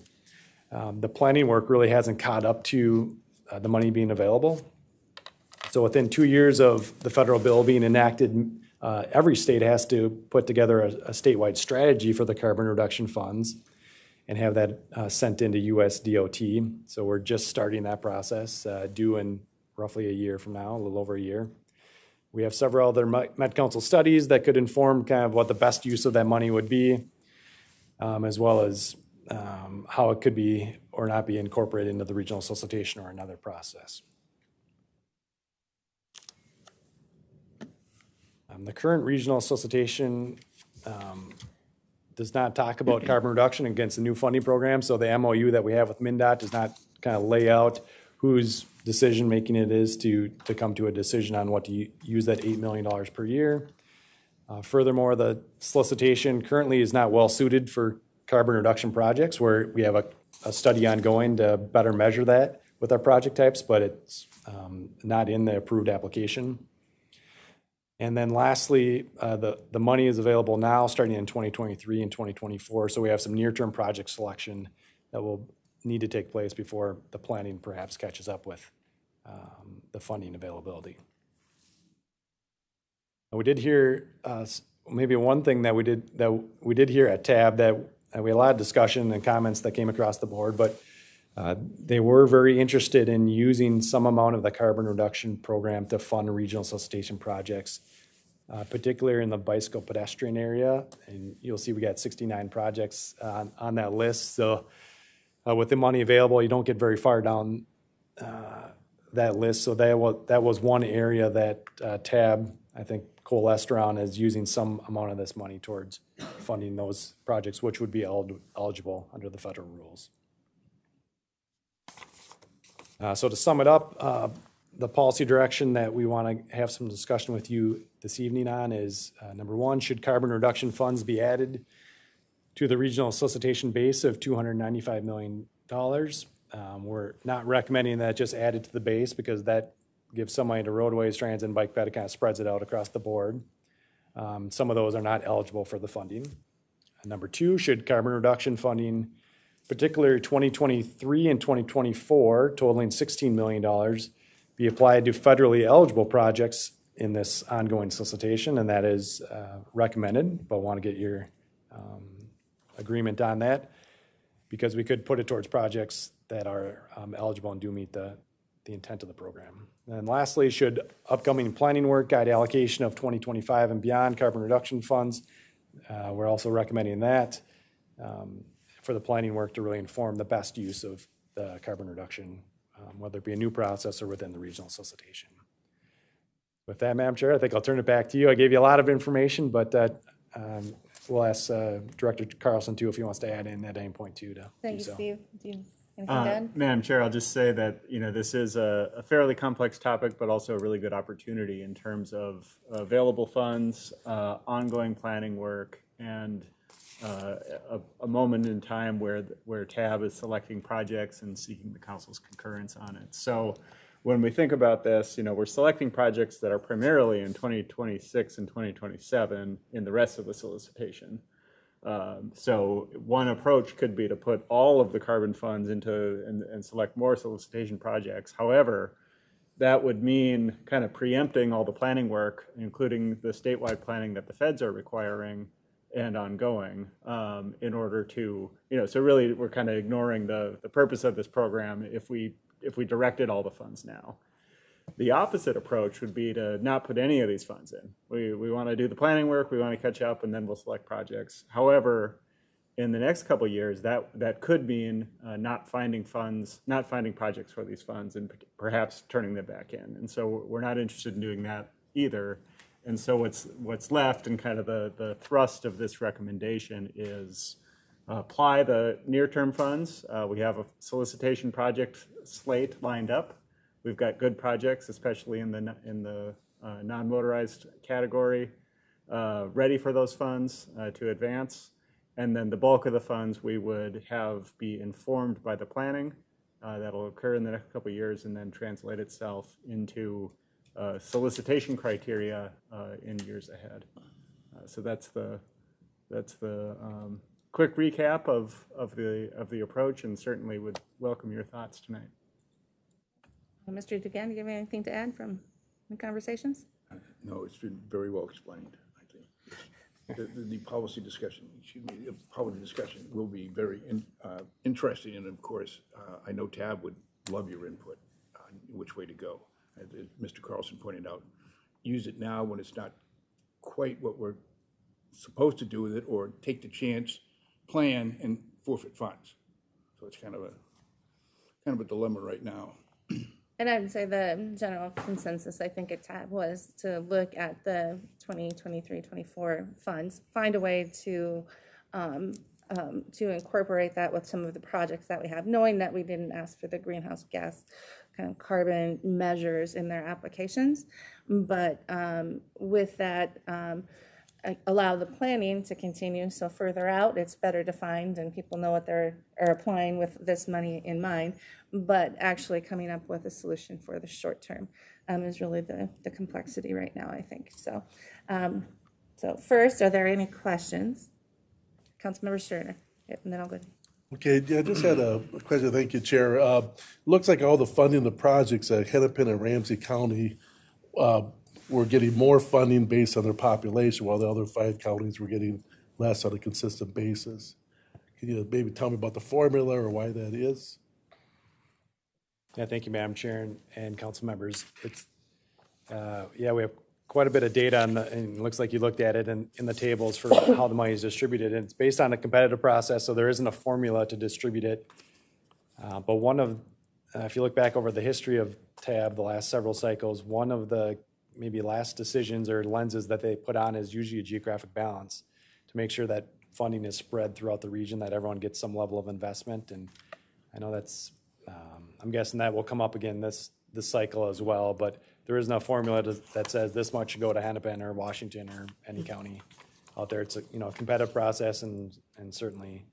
the planning work really hasn't caught up to the money being available. So within 2 years of the federal bill being enacted, every state has to put together a statewide strategy for the carbon reduction funds and have that sent into US DOT. So we're just starting that process, due in roughly a year from now, a little over a year. We have several other Met Council studies that could inform kind of what the best use of that money would be, as well as how it could be or not be incorporated into the regional solicitation or another process. The current regional solicitation does not talk about carbon reduction against the new funding program. So the MOU that we have with MnDOT does not kind of lay out whose decision making it is to come to a decision on what to use that $8 million per year. Furthermore, the solicitation currently is not well suited for carbon reduction projects, where we have a study ongoing to better measure that with our project types, but it's not in the approved application. And then lastly, the money is available now starting in 2023 and 2024. So we have some near-term project selection that will need to take place before the planning perhaps catches up with the funding availability. And we did hear maybe one thing that we did hear at TAB that we had a lot of discussion and comments that came across the board, but they were very interested in using some amount of the carbon reduction program to fund regional solicitation projects, particularly in the bicycle pedestrian area. And you'll see we got 69 projects on that list. So with the money available, you don't get very far down that list. So that was one area that TAB, I think, coalesced around as using some amount of this money towards funding those projects, which would be eligible under the federal rules. So to sum it up, the policy direction that we want to have some discussion with you this evening on is, number one, should carbon reduction funds be added to the regional solicitation base of $295 million? We're not recommending that just added to the base because that gives some money to roadways, transit, and bike ped. It kind of spreads it out across the board. Some of those are not eligible for the funding. Number two, should carbon reduction funding, particularly 2023 and 2024, totaling $16 million, be applied to federally eligible projects in this ongoing solicitation? And that is recommended, but want to get your agreement on that, because we could put it towards projects that are eligible and do meet the intent of the program. And lastly, should upcoming planning work guide allocation of 2025 and beyond carbon reduction funds? We're also recommending that for the planning work to really inform the best use of the carbon reduction, whether it be a new process or within the regional solicitation. With that, Madam Chair, I think I'll turn it back to you. I gave you a lot of information, but we'll ask Director Carlson too if he wants to add in at any point too to Thank do you, so. Steve. Do you anything to add? Madam Chair, I'll just say that, this is a fairly complex topic, but also a really good opportunity in terms of available funds, ongoing planning work, and a moment in time where TAB is selecting projects and seeking the council's concurrence on it. So when we think about this, we're selecting projects that are primarily in 2026 and 2027 in the rest of the solicitation. So one approach could be to put all of the carbon funds into and select more solicitation projects. However, that would mean kind of preempting all the planning work, including the statewide planning that the feds are requiring and ongoing, in order to, so really we're kind of ignoring the purpose of this program if we directed all the funds now. The opposite approach would be to not put any of these funds in. We want to do the planning work, we want to catch up, and then we'll select projects. However, in the next couple of years, that could mean not finding projects for these funds and perhaps turning them back in. And so we're not interested in doing that either. And so what's left and kind of the thrust of this recommendation is apply the near-term funds. We have a solicitation project slate lined up. We've got good projects, especially in the non-motorized category, ready for those funds to advance. And then the bulk of the funds we would have be informed by the planning that'll occur in the next couple of years and then translate itself into solicitation criteria in years ahead. So that's the quick recap of the approach, and certainly would welcome your thoughts tonight. Mr. Dugan, do you have anything to add from the conversations? No, it's been very well explained, I think. The policy discussion, will be very interesting, and of course, I know Tab would love your input on which way to go. As Mr. Carlson pointed out, use it now when it's not quite what we're supposed to do with it, or take the chance, plan, and forfeit funds. So it's kind of a dilemma right now. And I would say the general consensus, I think, at TAB was to look at the 2023-24 funds, find a way to incorporate that with some of the projects that we have, knowing that we didn't ask for the greenhouse gas kind of carbon measures in their applications. But with that, allow the planning to continue. So further out, it's better defined and people know what they're applying with this money in mind. But actually coming up with a solution for the short term is really the complexity right now, I think. So, so first, are there any questions? Councilmember Sterner, yep, and then I'll go. Okay, yeah, I just had a question. Thank you, Chair. Looks like all the funding, the projects at Hennepin and Ramsey County were getting more funding based on their population, while the other 5 counties were getting less on a consistent basis. Can you maybe tell me about the formula or why that is? Yeah, thank you, Madam Chair and council members. It's, yeah, we have quite a bit of data on and it looks like you looked at it in the tables for how the money is distributed. And it's based on a competitive process, so there isn't a formula to distribute it. But one of, if you look back over the history of TAB, the last several cycles, one of the maybe last decisions or lenses that they put on is usually a geographic balance to make sure that funding is spread throughout the region, that everyone gets some level of investment. And I know that's, I'm guessing that will come up again this the cycle as well, but there is no formula that says this much should go to Hennepin or Washington or any county out there. It's a, you know, competitive process, and certainly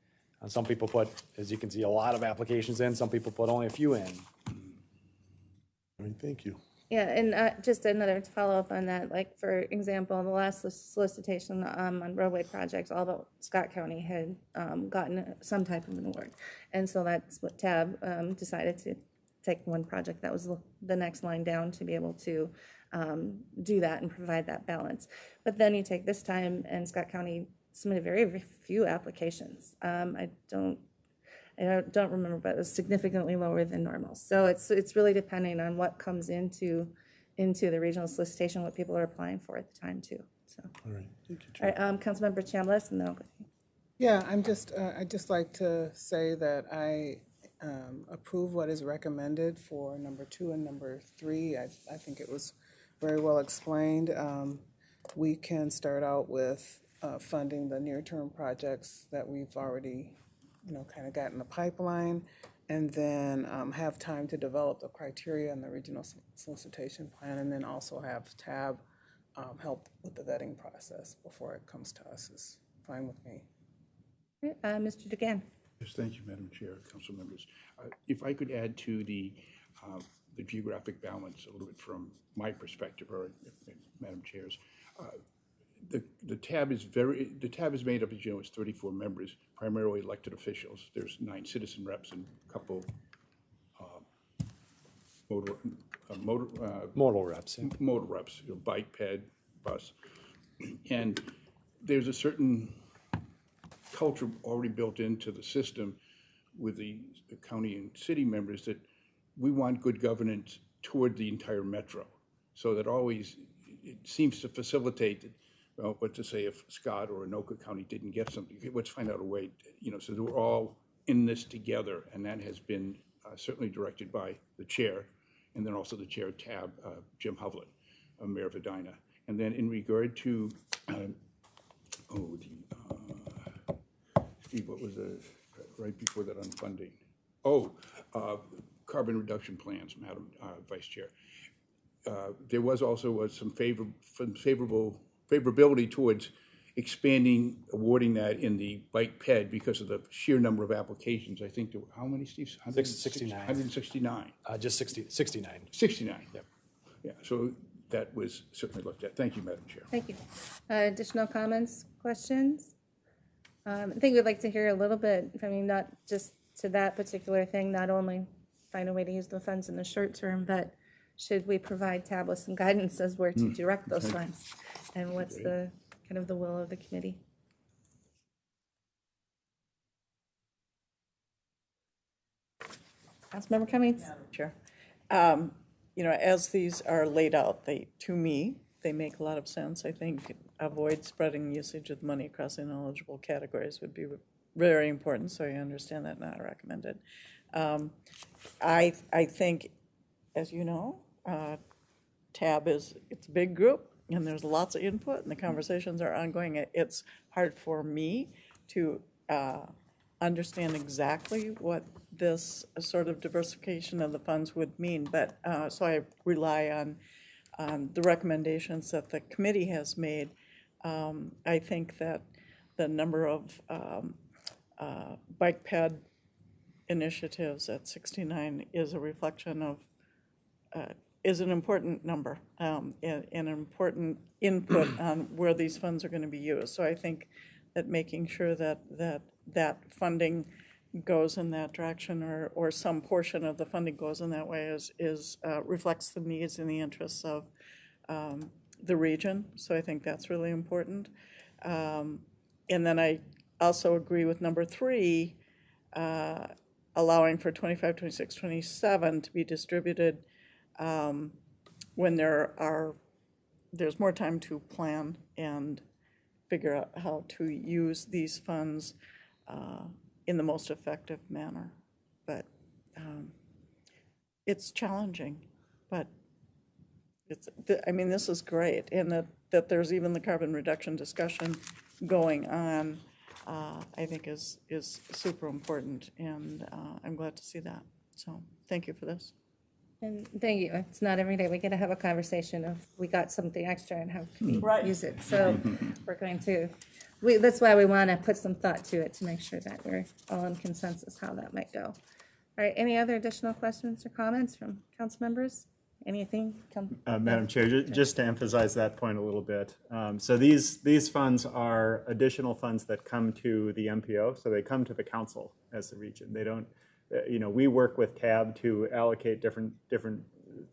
some people put, as you can see, a lot of applications in, some people put only a few in. All right, thank you. Yeah, and just another to follow up on that, like for example, the last solicitation on roadway projects, all but Scott County had gotten some type of an award. And so that's what TAB decided to take one project that was the next line down to be able to do that and provide that balance. But then you take this time and Scott County submitted very few applications. I don't remember, but it was significantly lower than normal. So it's really depending on what comes into the regional solicitation, what people are applying for at the time too. So, All right, thank you, all Chair. right, Councilmember Chambliss, and then I'll go. Yeah, I'd just like to say that I approve what is recommended for number 2 and number 3. I think it was very well explained. We can start out with funding the near-term projects that we've already, kind of got in the pipeline, and then have time to develop the criteria in the regional solicitation plan, and then also have TAB help with the vetting process before it comes to us is fine with me. Mr. Dugan. Yes, thank you, Madam Chair, council members. If I could add to the geographic balance a little bit from my perspective, or Madam Chair's, the TAB is made up, as you know, it's 34 members, primarily elected officials. There's 9 citizen reps and a couple Modal reps. Yeah. Motor reps, bike, ped, bus. And there's a certain culture already built into the system with the county and city members that we want good governance toward the entire metro. So that always, it seems to facilitate, well, what to say if Scott or Anoka County didn't get something, let's find out a way, so that we're all in this together. And that has been certainly directed by the chair, and then also the chair of TAB, Jim Hovland, Mayor of Edina. And then in regard to, Steve, what was the, right before that on funding? Carbon reduction plans, Madam Vice Chair. There was also some favorability towards expanding, awarding that in the bike ped because of the sheer number of applications. I think there were, how many, Steve? 69. 169. Just 69. 69. Yep. Yeah, so that was certainly looked at. Thank you, Madam Chair. Thank you. Additional comments, questions? I think we'd like to hear a little bit, not just to that particular thing, not only find a way to use the funds in the short term, but should we provide TAB with some guidance as where to direct those funds? And what's the kind of the will of the committee? Councilmember Cummings. Chair. As these are laid out, to me, they make a lot of sense. I think avoid spreading usage of money across ineligible categories would be very important, so I understand that not recommended. I think, as you know, TAB it's a big group, and there's lots of input, and the conversations are ongoing. It's hard for me to understand exactly what this sort of diversification of the funds would mean, but so I rely on the recommendations that the committee has made. I think that the number of bike ped initiatives at 69 is a reflection of, is an important number and an important input on where these funds are going to be used. So I think that making sure that funding goes in that direction, or some portion of the funding goes in that way, is reflects the needs and the interests of the region. So I think that's really important. And then I also agree with number 3, allowing for 25, 26, 27 to be distributed when there's more time to plan and figure out how to use these funds in the most effective manner. But it's challenging, but this is great, and that there's even the carbon reduction discussion going on, I think is super important, and I'm glad to see that. So thank you for this. And thank you. It's not every day we get to have a conversation of we got something extra and how can we Right. use it. So we're going to, that's why we want to put some thought to it to make sure that we're all in consensus how that might go. All right, any other additional questions or comments from council members? Anything? Madam Chair, just to emphasize that point a little bit. So these funds are additional funds that come to the MPO, so they come to the council as the region. They don't, we work with TAB to allocate different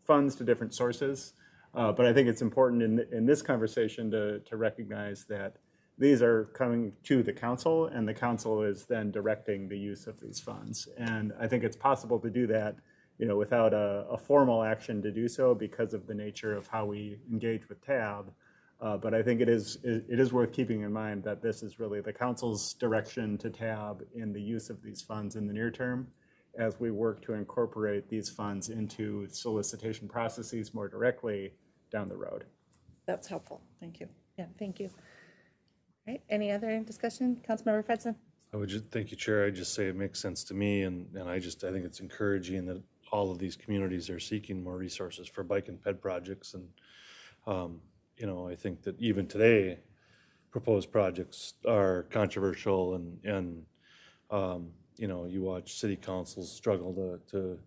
funds to different sources. But I think it's important in this conversation to recognize that these are coming to the council, and the council is then directing the use of these funds. And I think it's possible to do that, without a formal action to do so because of the nature of how we engage with TAB. But I think it is worth keeping in mind that this is really the council's direction to TAB in the use of these funds in the near term, as we work to incorporate these funds into solicitation processes more directly down the road. That's helpful. Thank you. Yeah, thank you. All right, any other discussion? Councilmember Fredson? I would just, thank you, Chair. I just say it makes sense to me, and I think it's encouraging that all of these communities are seeking more resources for bike and ped projects. And, I think that even today, proposed projects are controversial and you watch city councils struggle to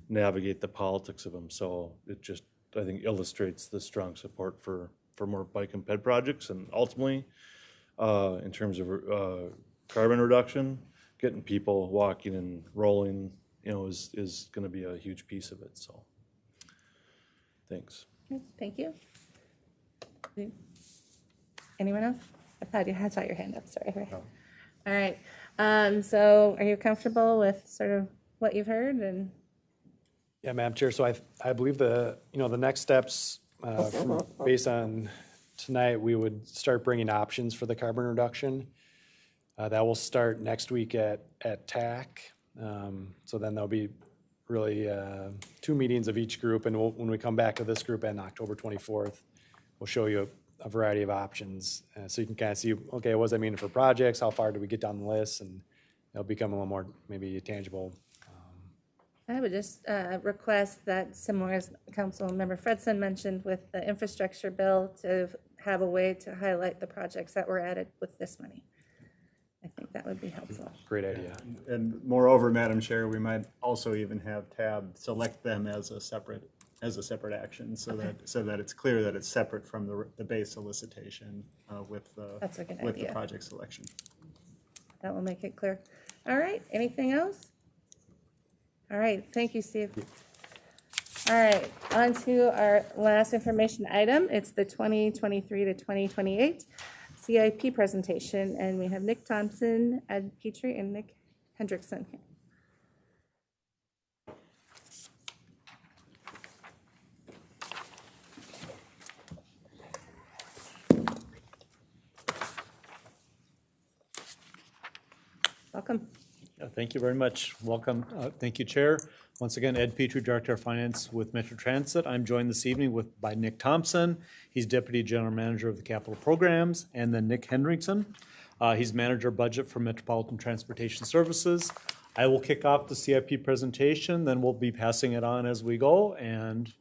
navigate the politics of them. So it just, I think, illustrates the strong support for more bike and ped projects. And ultimately, in terms of carbon reduction, getting people walking and rolling, is going to be a huge piece of it. So thanks. Thank you. Anyone else? I saw your hand up, sorry. No. All right, so are you comfortable with sort of what you've heard? And Yeah, Madam Chair, so I believe the next steps, based on tonight, we would start bringing options for the carbon reduction. That will start next week at TAC. So then there'll be really 2 meetings of each group, and when we come back to this group on October 24th, we'll show you a variety of options, so you can kind of see, okay, what does that mean for projects? How far do we get down the list? And it'll become a little more maybe tangible. I would just request that, similar as Councilmember Fredson mentioned with the infrastructure bill, to have a way to highlight the projects that were added with this money. I think that would be helpful. Great idea. And moreover, Madam Chair, we might also even have TAB select them as a separate action, so that it's clear that it's separate from the base solicitation with the project selection. That will make it clear. All right, anything else? All right, thank you, Steve. All right, on to our last information item. It's the 2023 to 2028 CIP presentation, and we have Nick Thompson, Ed Petrie, and Nick Hendrickson here. Welcome. Thank you very much. Welcome. Thank you, Chair. Once again, Ed Petrie, Director of Finance with Metro Transit. I'm joined this evening by Nick Thompson. He's Deputy General Manager of the Capital Programs, and then Nick Hendrickson. He's Manager of Budget for Metropolitan Transportation Services. I will kick off the CIP presentation, then we'll be passing it on as we go, and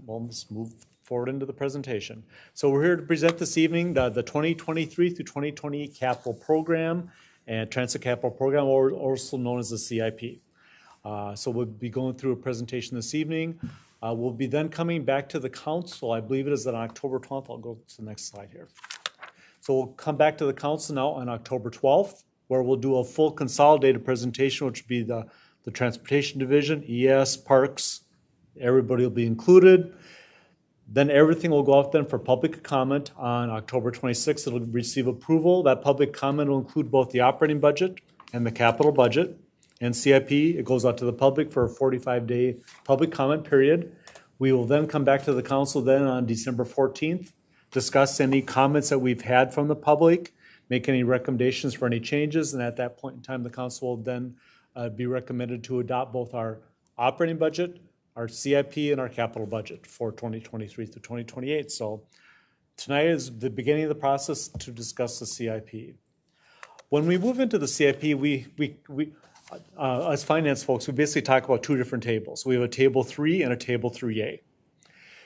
we'll just move forward into the presentation. So we're here to present this evening the 2023 through 2028 Capital Program and Transit Capital Program, or also known as the CIP. So we'll be going through a presentation this evening. We'll be then coming back to the council. I believe it is on October 12th. I'll go to the next slide here. So we'll come back to the council now on October 12th, where we'll do a full consolidated presentation, which will be the Transportation Division, ES, Parks, everybody will be included. Then everything will go out then for public comment on October 26th. It'll receive approval. That public comment will include both the operating budget and the capital budget. And CIP, it goes out to the public for a 45-day public comment period. We will then come back to the council then on December 14th, discuss any comments that we've had from the public, make any recommendations for any changes, and at that point in time, the council will then be recommended to adopt both our operating budget, our CIP, and our capital budget for 2023 through 2028. So tonight is the beginning of the process to discuss the CIP. When we move into the CIP, as finance folks, we basically talk about two different tables. We have a Table 3 and a Table 3A.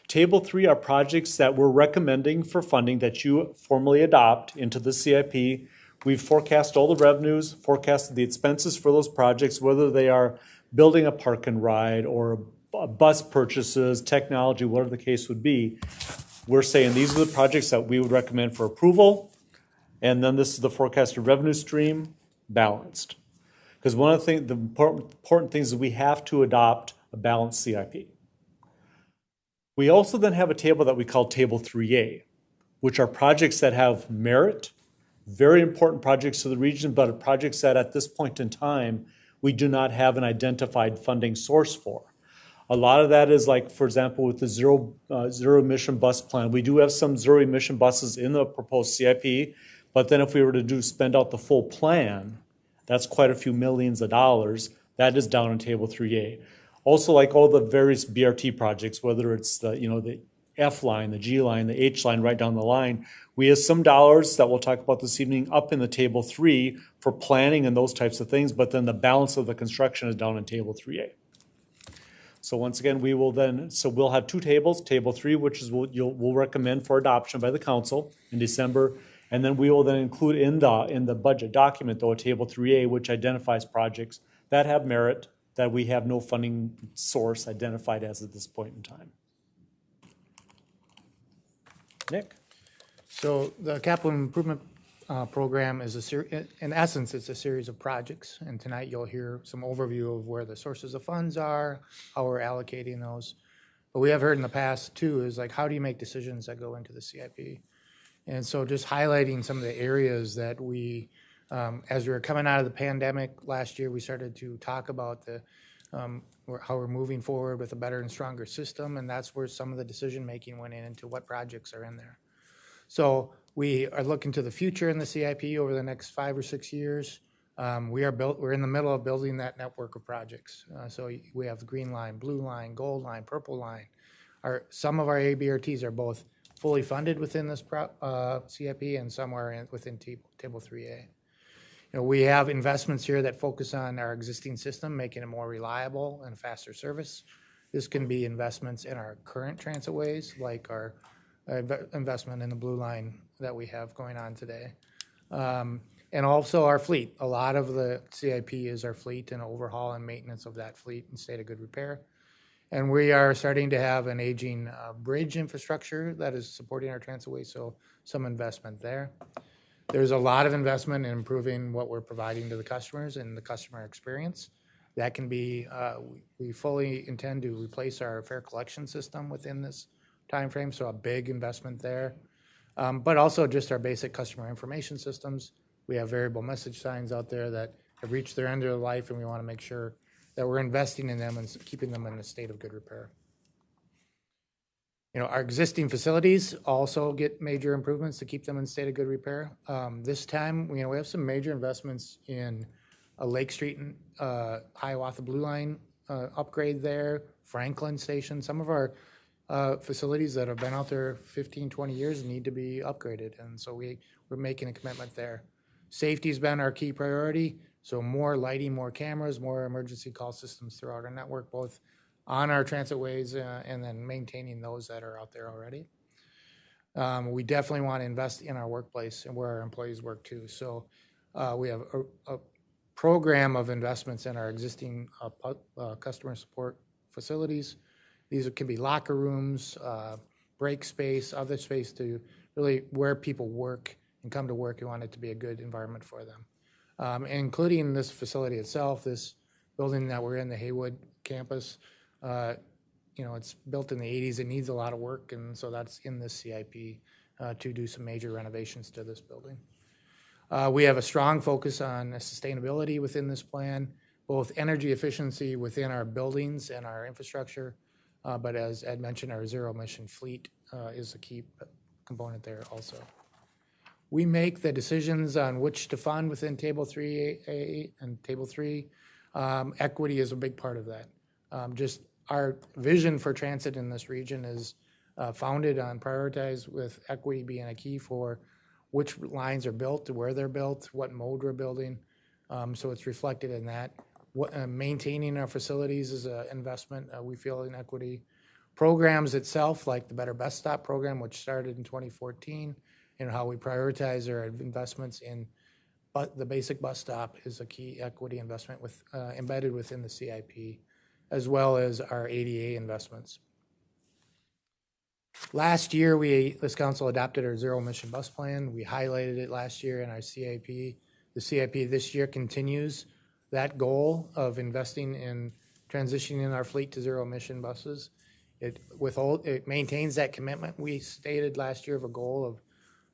Table 3 are projects that we're recommending for funding that you formally adopt into the CIP. We've forecast all the revenues, forecasted the expenses for those projects, whether they are building a park and ride or bus purchases, technology, whatever the case would be. We're saying these are the projects that we would recommend for approval, and then this is the forecasted revenue stream balanced. Because one of the important things is we have to adopt a balanced CIP. We also then have a table that we call Table 3A, which are projects that have merit, very important projects to the region, but projects that at this point in time, we do not have an identified funding source for. A lot of that is like, for example, with the zero emission bus plan, we do have some zero emission buses in the proposed CIP, but then if we were to spend out the full plan, that's quite a few millions of dollars. That is down in Table 3A. Also, like all the various BRT projects, whether it's the F line, the G line, the H line, right down the line, we have some dollars that we'll talk about this evening up in the Table 3 for planning and those types of things, but then the balance of the construction is down in Table 3A. So once again, we'll have two tables, Table 3, which is we'll recommend for adoption by the council in December, and then we will then include in the budget document, though, a Table 3A, which identifies projects that have merit, that we have no funding source identified as at this point in time. Nick? So the capital improvement program is in essence, it's a series of projects. And tonight you'll hear some overview of where the sources of funds are, how we're allocating those. But we have heard in the past too is like, how do you make decisions that go into the CIP? And so just highlighting some of the areas that we, as we were coming out of the pandemic last year, we started to talk about how we're moving forward with a better and stronger system, and that's where some of the decision-making went into what projects are in there. So we are looking to the future in the CIP over the next 5 or 6 years. We're in the middle of building that network of projects. So we have the green line, blue line, gold line, purple line. Some of our ABRTs are both fully funded within this CIP, and some are within Table 3A. We have investments here that focus on our existing system, making it more reliable and faster service. This can be investments in our current transitways, like our investment in the blue line that we have going on today. And also our fleet. A lot of the CIP is our fleet and overhaul and maintenance of that fleet in state of good repair. And we are starting to have an aging bridge infrastructure that is supporting our transitway, so some investment there. There's a lot of investment in improving what we're providing to the customers and the customer experience. That can be, we fully intend to replace our fare collection system within this timeframe, so a big investment there. But also just our basic customer information systems. We have variable message signs out there that have reached their end of their life, and we want to make sure that we're investing in them and keeping them in a state of good repair. Our existing facilities also get major improvements to keep them in state of good repair. This time, we have some major investments in a Lake Street and Hiawatha Blue Line upgrade there, Franklin Station. Some of our facilities that have been out there 15, 20 years need to be upgraded, and so we're making a commitment there. Safety's been our key priority, so more lighting, more cameras, more emergency call systems throughout our network, both on our transitways and then maintaining those that are out there already. We definitely want to invest in our workplace and where our employees work too. So we have a program of investments in our existing customer support facilities. These can be locker rooms, break space, other space to really where people work and come to work. We want it to be a good environment for them. Including this facility itself, this building that we're in, the Haywood campus, it's built in the 80s. It needs a lot of work, and so that's in this CIP to do some major renovations to this building. We have a strong focus on sustainability within this plan, both energy efficiency within our buildings and our infrastructure, but as Ed mentioned, our zero-emission fleet is a key component there also. We make the decisions on which to fund within Table 3A and Table 3. Equity is a big part of that. Just our vision for transit in this region is founded on prioritize with equity being a key for which lines are built, where they're built, what mode we're building. So it's reflected in that. Maintaining our facilities is an investment, we feel, in equity. Programs itself, like the Better Bus Stop program, which started in 2014, and how we prioritize our investments in the basic bus stop is a key equity investment embedded within the CIP, as well as our ADA investments. Last year, this council adopted our zero emission bus plan. We highlighted it last year in our CIP. The CIP this year continues that goal of investing in transitioning our fleet to zero emission buses. It maintains that commitment we stated last year of a goal of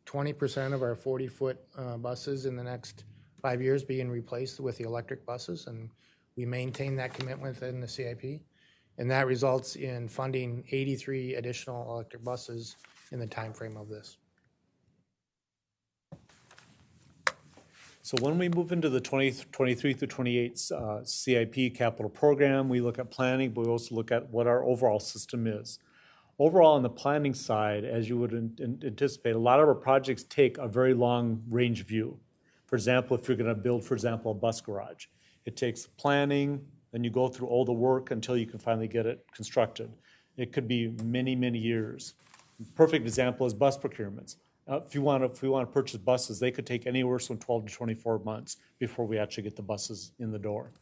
20% of our 40-foot buses in the next 5 years being replaced with the electric buses, and we maintain that commitment within the CIP. And that results in funding 83 additional electric buses in the time frame of this. So when we move into the 2023 through 28 CIP capital program, we look at planning, but we also look at what our overall system is. Overall, on the planning side, as you would anticipate, a lot of our projects take a very long range view. For example, if you're going to build, for example, a bus garage, it takes planning, then you go through all the work until you can finally get it constructed. It could be many, many years. Perfect example is bus procurements. If we want to purchase buses, they could take anywhere from 12 to 24 months before we actually get the buses in the door.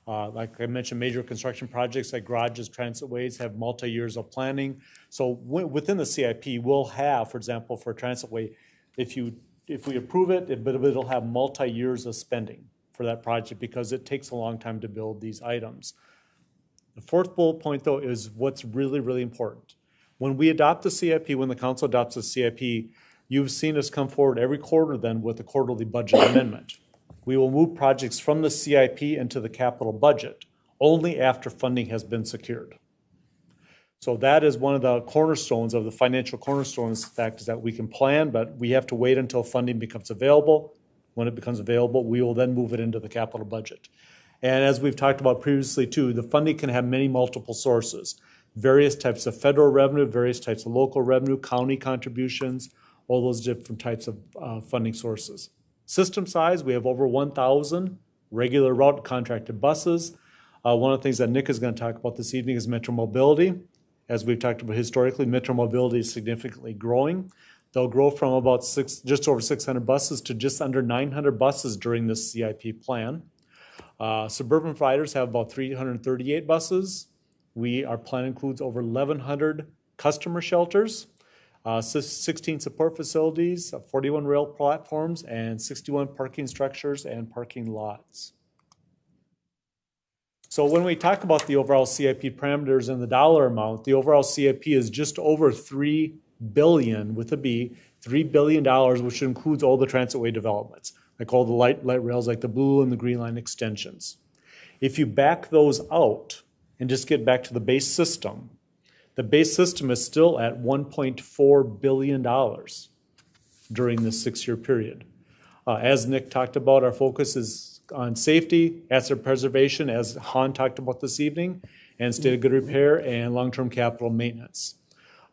Like I mentioned, major construction projects like garages, transitways have multi-years of planning. So within the CIP, we'll have, for example, for a transitway, if we approve it, but it'll have multi-years of spending for that project because it takes a long time to build these items. The fourth bullet point, though, is what's really, really important. When we adopt the CIP, when the council adopts the CIP, you've seen us come forward every quarter then with a quarterly budget amendment. We will move projects from the CIP into the capital budget only after funding has been secured. So that is one of the cornerstones of the financial cornerstones, the fact is that we can plan, but we have to wait until funding becomes available. When it becomes available, we will then move it into the capital budget. And as we've talked about previously too, the funding can have many multiple sources. Various types of federal revenue, various types of local revenue, county contributions, all those different types of funding sources. System size, we have over 1,000 regular route contracted buses. One of the things that Nick is going to talk about this evening is Metro Mobility. As we've talked about historically, Metro Mobility is significantly growing. They'll grow from about just over 600 buses to just under 900 buses during this CIP plan. Suburban providers have about 338 buses. Our plan includes over 1,100 customer shelters, 16 support facilities, 41 rail platforms, and 61 parking structures and parking lots. So when we talk about the overall CIP parameters and the dollar amount, the overall CIP is just over $3 billion, with a B, $3 billion, which includes all the transitway developments, like all the light rails, like the blue and the green line extensions. If you back those out and just get back to the base system, the base system is still at $1.4 billion during this 6-year period. As Nick talked about, our focus is on safety, asset preservation, as Han talked about this evening, and state of good repair and long-term capital maintenance.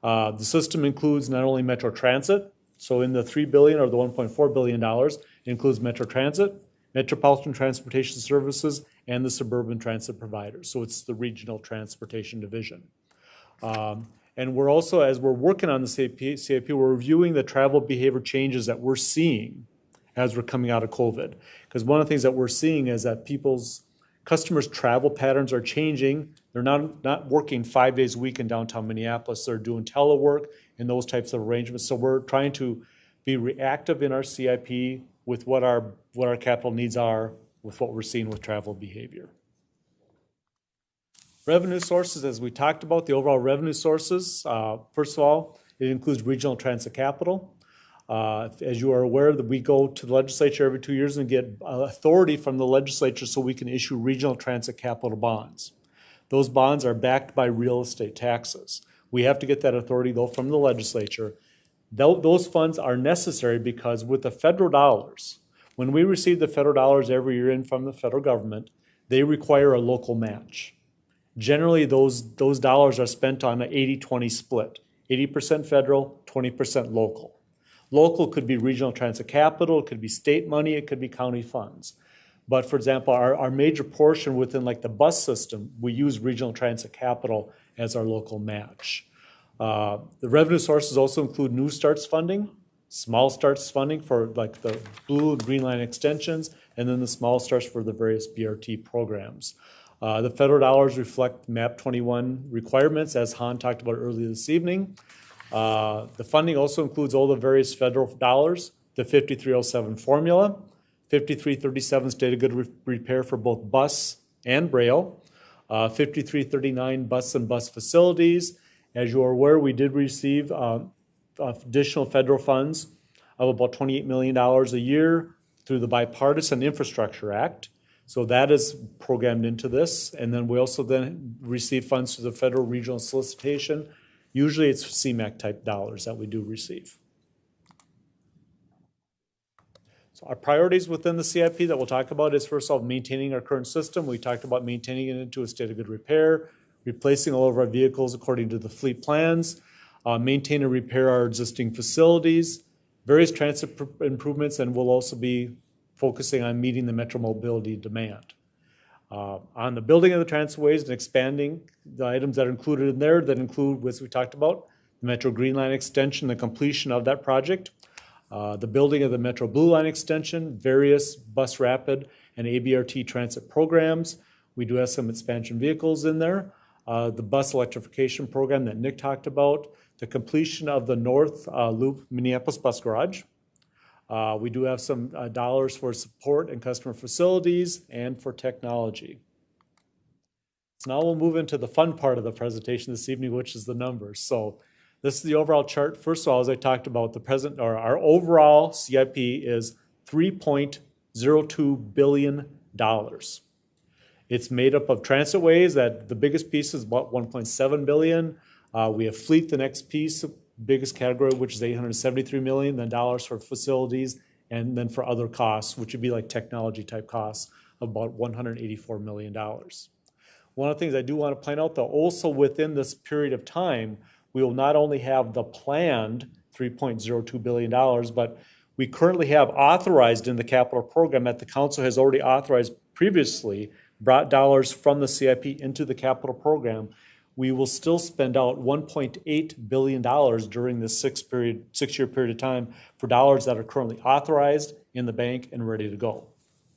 The system includes not only Metro Transit, so in the $3 billion or the $1.4 billion, it includes Metro Transit, Metropolitan Transportation Services, and the suburban transit providers. So it's the regional transportation division. And we're also, as we're working on the CIP, we're reviewing the travel behavior changes that we're seeing as we're coming out of COVID. Because one of the things that we're seeing is that customers' travel patterns are changing. They're not working 5 days a week in downtown Minneapolis. They're doing telework and those types of arrangements. So we're trying to be reactive in our CIP with what our capital needs are with what we're seeing with travel behavior. Revenue sources, as we talked about, the overall revenue sources, first of all, it includes regional transit capital. As you are aware, that we go to the legislature every 2 years and get authority from the legislature so we can issue regional transit capital bonds. Those bonds are backed by real estate taxes. We have to get that authority, though, from the legislature. Those funds are necessary because with the federal dollars, when we receive the federal dollars every year in from the federal government, they require a local match. Generally, those dollars are spent on an 80-20 split, 80% federal, 20% local. Local could be regional transit capital, it could be state money, it could be county funds. But for example, our major portion within like the bus system, we use Regional Transit Capital as our local match. The revenue sources also include New Starts funding, Small Starts funding for like the blue and green line extensions, and then the Small Starts for the various BRT programs. The federal dollars reflect MAP 21 requirements, as Han talked about earlier this evening. The funding also includes all the various federal dollars, the 5307 formula, 5337 state of good repair for both bus and rail, 5339 bus and bus facilities. As you are aware, we did receive additional federal funds of about $28 million a year through the Bipartisan Infrastructure Act. So that is programmed into this. And then we also then receive funds through the federal regional solicitation. Usually it's CMAQ type dollars that we do receive. So our priorities within the CIP that we'll talk about is, first of all, maintaining our current system. We talked about maintaining it into a state of good repair, replacing all of our vehicles according to the fleet plans, maintain and repair our existing facilities, various transit improvements, and we'll also be focusing on meeting the metro mobility demand. On the building of the transitways and expanding the items that are included in there that include, as we talked about, the Metro Green Line extension, the completion of that project, the building of the Metro Blue Line extension, various bus rapid and ABRT transit programs. We do have some expansion vehicles in there. The bus electrification program that Nick talked about, the completion of the North Loop Minneapolis Bus Garage. We do have some dollars for support and customer facilities and for technology. So now we'll move into the fun part of the presentation this evening, which is the numbers. So this is the overall chart. First of all, as I talked about, our overall CIP is $3.02 billion. It's made up of transitways. That the biggest piece is about $1.7 billion. We have fleet, the next piece, biggest category, which is $873 million, then dollars for facilities, and then for other costs, which would be like technology type costs, of about $184 million. One of the things I do want to point out, though, also within this period of time, we will not only have the planned $3.02 billion, but we currently have authorized in the capital program that the council has already authorized previously, brought dollars from the CIP into the capital program. We will still spend out $1.8 billion during this six-year period of time for dollars that are currently authorized in the bank and ready to go.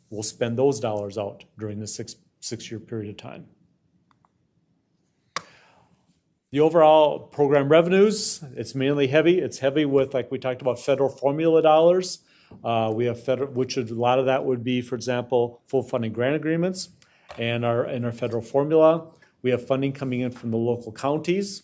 We'll spend those dollars out during this six-year period of time. The overall program revenues, it's mainly heavy. It's heavy with, like we talked about, federal formula dollars. We have federal, which a lot of that would be, for example, full funding grant agreements and our federal formula. We have funding coming in from the local counties.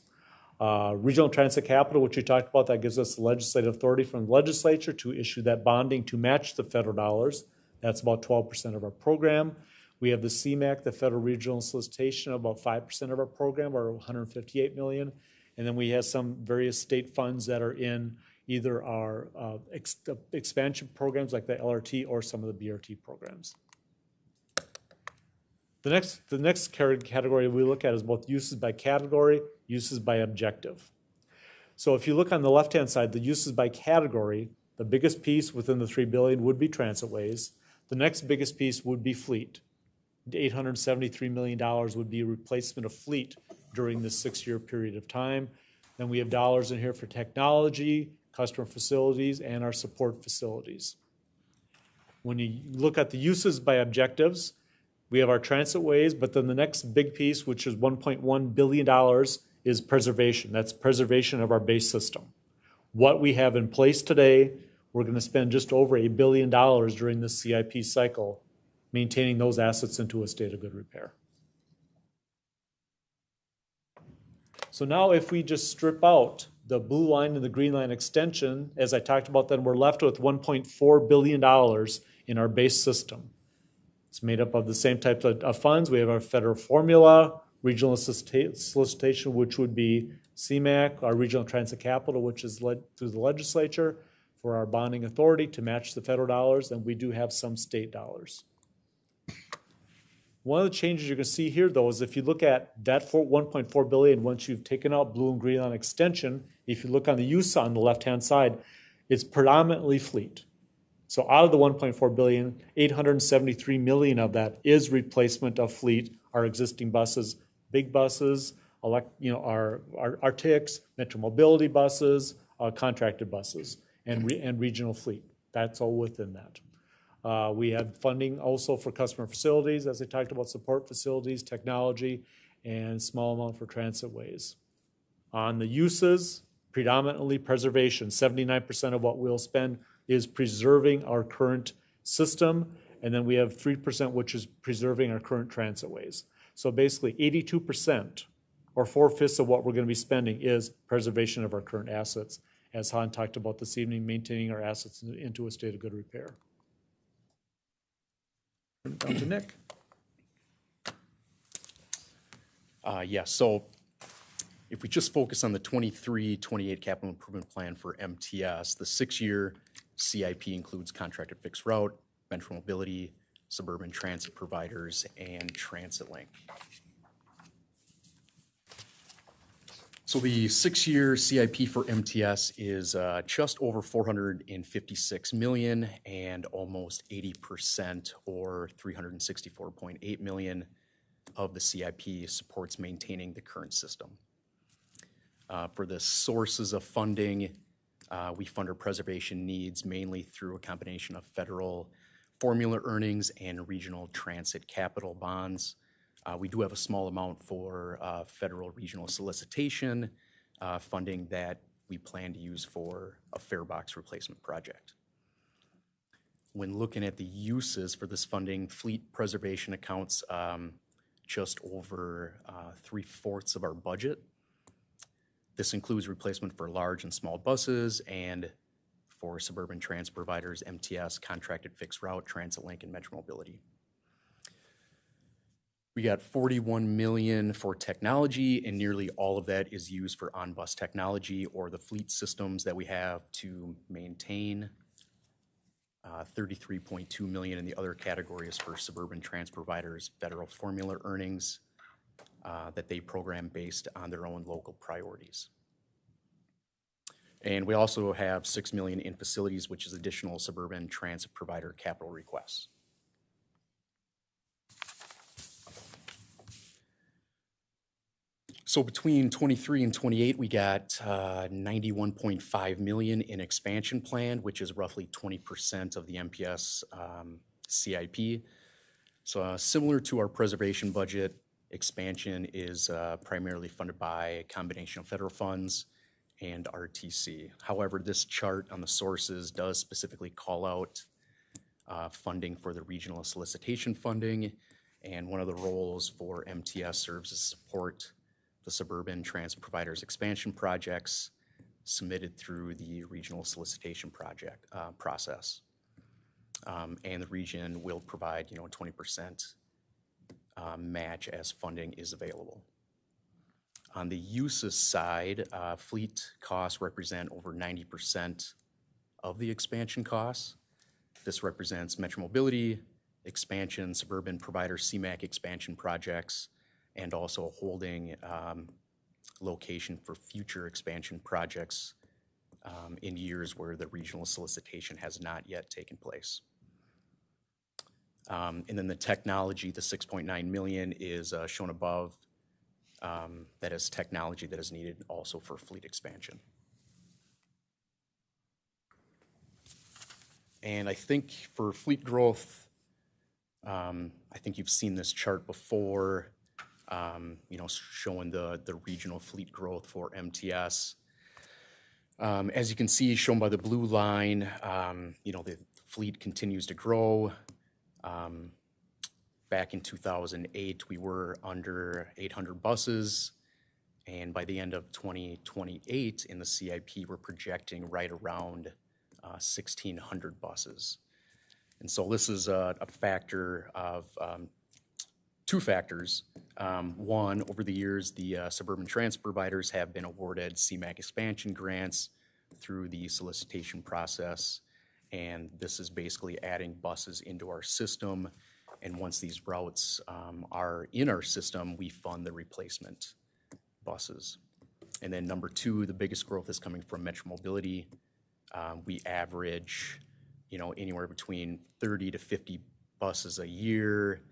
Regional Transit Capital, which we talked about, that gives us the legislative authority from the legislature to issue that bonding to match the federal dollars. That's about 12% of our program. We have the CMAQ, the Federal Regional Solicitation, about 5% of our program, or $158 million. And then we have some various state funds that are in either our expansion programs like the LRT or some of the BRT programs. The next category we look at is both uses by category, uses by objective. So if you look on the left-hand side, the uses by category, the biggest piece within the $3 billion would be transitways. The next biggest piece would be fleet. $873 million would be a replacement of fleet during this six-year period of time. Then we have dollars in here for technology, customer facilities, and our support facilities. When you look at the uses by objectives, we have our transitways, but then the next big piece, which is $1.1 billion, is preservation. That's preservation of our base system. What we have in place today, we're going to spend just over $1 billion during this CIP cycle, maintaining those assets into a state of good repair. So now if we just strip out the blue line and the green line extension, as I talked about, then we're left with $1.4 billion in our base system. It's made up of the same types of funds. We have our federal formula, regional solicitation, which would be CMAQ, our regional transit capital, which is led through the legislature for our bonding authority to match the federal dollars, and we do have some state dollars. One of the changes you're going to see here, though, is if you look at that $1.4 billion, once you've taken out blue and green line extension, if you look on the use on the left-hand side, it's predominantly fleet. So out of the 1.4 billion, 873 million of that is replacement of fleet, our existing buses, big buses, our TICs, Metro Mobility buses, contracted buses, and regional fleet. That's all within that. We had funding also for customer facilities, as I talked about, support facilities, technology, and small amount for transit ways. On the uses, predominantly preservation. 79% of what we'll spend is preserving our current system, and then we have 3% which is preserving our current transit ways. So basically 82%, or 4/5 of what we're going to be spending, is preservation of our current assets, as Han talked about this evening, maintaining our assets into a state of good repair. Down to Nick. So if we just focus on the 23-28 capital improvement plan for MTS, the 6-year CIP includes contracted fixed route, Metro Mobility, suburban transit providers, and Transit Link. So the 6-year CIP for MTS is just over $456 million, and almost 80%, or $364.8 million, of the CIP supports maintaining the current system. For the sources of funding, we fund our preservation needs mainly through a combination of federal formula earnings and regional transit capital bonds. We do have a small amount for federal regional solicitation funding that we plan to use for a fare box replacement project. When looking at the uses for this funding, fleet preservation accounts just over 3/4 of our budget. This includes replacement for large and small buses, and for suburban transit providers, MTS, contracted fixed route, Transit Link, and Metro Mobility. We got $41 million for technology, and nearly all of that is used for on-bus technology or the fleet systems that we have to maintain. $33.2 million in the other categories for suburban transit providers, federal formula earnings that they program based on their own local priorities. And we also have $6 million in facilities, which is additional suburban transit provider capital requests. So between 23 and 28, we got $91.5 million in expansion plan, which is roughly 20% of the MPS CIP. So similar to our preservation budget, expansion is primarily funded by a combination of federal funds and RTC. However, this chart on the sources does specifically call out funding for the regional solicitation funding, and one of the roles for MTS serves as support the suburban transit providers expansion projects submitted through the regional solicitation project process. And the region will provide, 20% match as funding is available. On the uses side, fleet costs represent over 90% of the expansion costs. This represents Metro Mobility expansion, suburban provider CMAQ expansion projects, and also a holding location for future expansion projects in years where the regional solicitation has not yet taken place. And then the technology, the $6.9 million is shown above. That is technology that is needed also for fleet expansion. And I think for fleet growth, I think you've seen this chart before, showing the regional fleet growth for MTS. As you can see, shown by the blue line, the fleet continues to grow. Back in 2008, we were under 800 buses, and by the end of 2028 in the CIP, we're projecting right around 1,600 buses. And so this is a factor of two factors. One, over the years, the suburban transit providers have been awarded CMAQ expansion grants through the solicitation process, and this is basically adding buses into our system. And once these routes are in our system, we fund the replacement buses. And then number two, the biggest growth is coming from Metro Mobility. We average anywhere between 30 to 50 buses a year,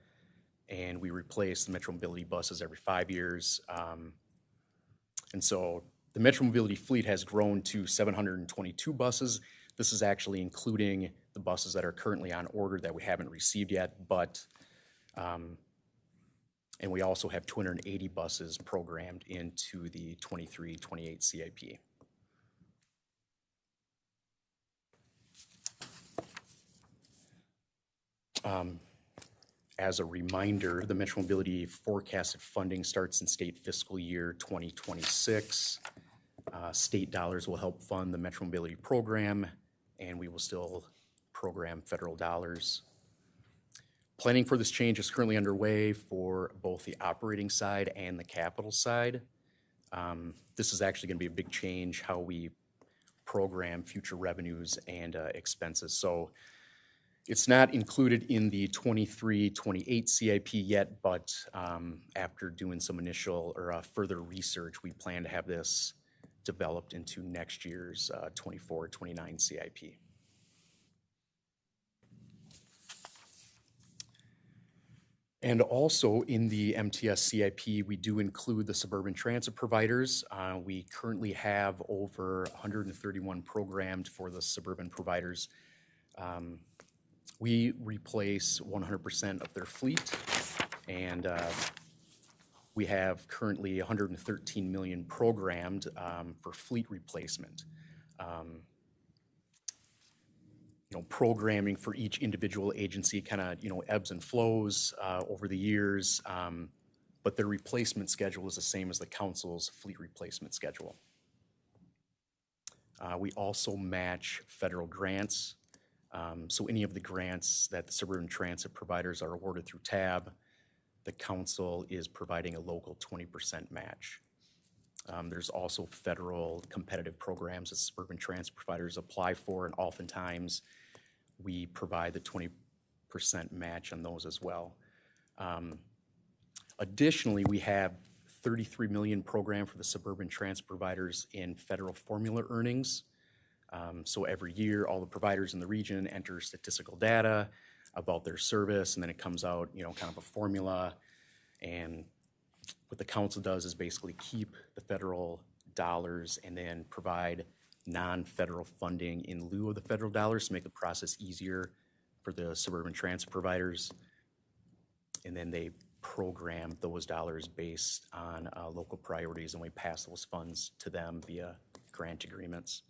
and we replace the Metro Mobility buses every 5 years. And so the Metro Mobility fleet has grown to 722 buses. This is actually including the buses that are currently on order that we haven't received yet, but and we also have 280 buses programmed into the 23-28 CIP. As a reminder, the Metro Mobility forecasted funding starts in state fiscal year 2026. State dollars will help fund the Metro Mobility program, and we will still program federal dollars. Planning for this change is currently underway for both the operating side and the capital side. This is actually going to be a big change how we program future revenues and expenses. So it's not included in the 23-28 CIP yet, but after doing some initial or further research, we plan to have this developed into next year's 24-29 CIP. And also in the MTS CIP, we do include the suburban transit providers. We currently have over 131 programmed for the suburban providers. We replace 100% of their fleet, and we have currently 113 million programmed for fleet replacement. Programming for each individual agency kind of, ebbs and flows over the years, but their replacement schedule is the same as the council's fleet replacement schedule. We also match federal grants. So any of the grants that the suburban transit providers are awarded through TAB, the council is providing a local 20% match. There's also federal competitive programs that suburban transit providers apply for, and oftentimes we provide the 20% match on those as well. Additionally, we have 33 million programmed for the suburban transit providers in federal formula earnings. So every year, all the providers in the region enter statistical data about their service, and then it comes out, kind of a formula. And what the council does is basically keep the federal dollars and then provide non-federal funding in lieu of the federal dollars to make the process easier for the suburban transit providers. And then they program those dollars based on local priorities, and we pass those funds to them via grant agreements.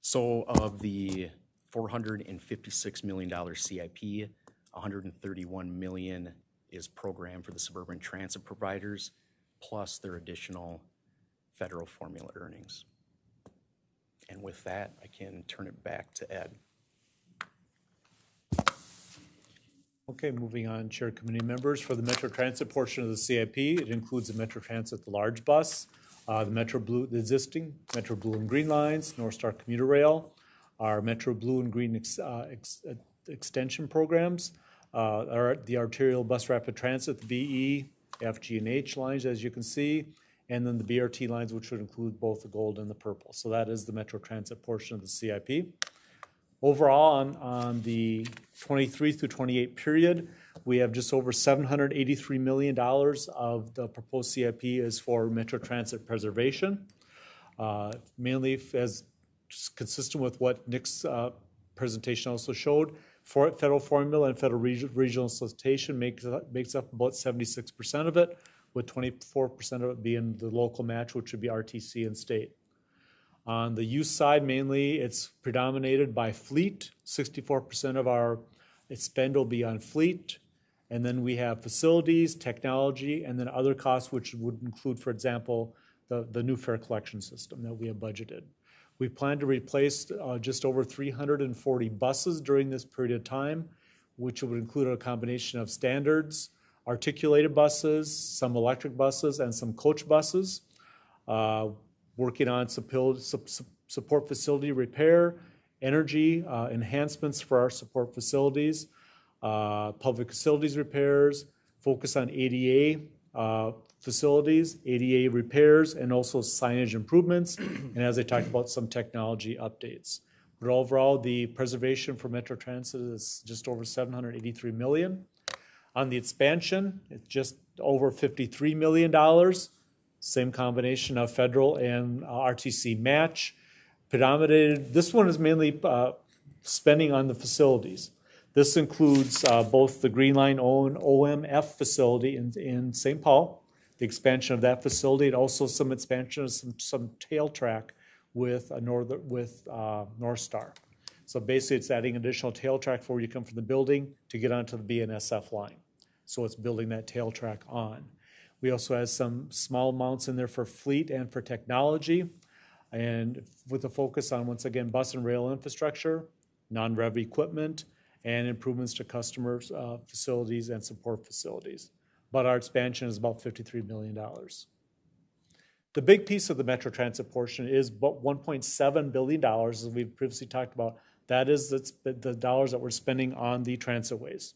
So of the $456 million CIP, $131 million is programmed for the suburban transit providers, plus their additional federal formula earnings. And with that, I can turn it back to Ed. Okay, moving on, Chair Committee members. For the Metro Transit portion of the CIP, it includes the Metro Transit, the large bus, the Metro Blue, the existing Metro Blue and Green lines, North Star Commuter Rail, our Metro Blue and Green extension programs, the arterial bus rapid transit, the BE, F, G, and H lines, as you can see, and then the BRT lines, which would include both the gold and the purple. So that is the Metro Transit portion of the CIP. Overall, on the 23 through 28 period, we have just over $783 million of the proposed CIP is for Metro Transit preservation, mainly as consistent with what Nick's presentation also showed. For federal formula and federal regional solicitation makes up about 76% of it, with 24% of it being the local match, which would be RTC and state. On the use side, mainly, it's predominated by fleet. 64% of our spend will be on fleet. And then we have facilities, technology, and then other costs, which would include, for example, the new fare collection system that we have budgeted. We plan to replace just over 340 buses during this period of time, which would include a combination of standards, articulated buses, some electric buses, and some coach buses. Working on support facility repair, energy enhancements for our support facilities, public facilities repairs, focus on ADA facilities, ADA repairs, and also signage improvements, and as I talked about, some technology updates. But overall, the preservation for Metro Transit is just over $783 million. On the expansion, it's just over $53 million. Same combination of federal and RTC match. Predominated, this one is mainly spending on the facilities. This includes both the Green Line OMF facility in St. Paul, the expansion of that facility, and also some expansion of some tail track with North Star. So basically, it's adding additional tail track before you come from the building to get onto the BNSF line. So it's building that tail track on. We also have some small amounts in there for fleet and for technology, and with a focus on, once again, bus and rail infrastructure, non-rev equipment, and improvements to customers' facilities and support facilities. But our expansion is about $53 million. The big piece of the Metro Transit portion is about $1.7 billion, as we've previously talked about. That is the dollars that we're spending on the transitways.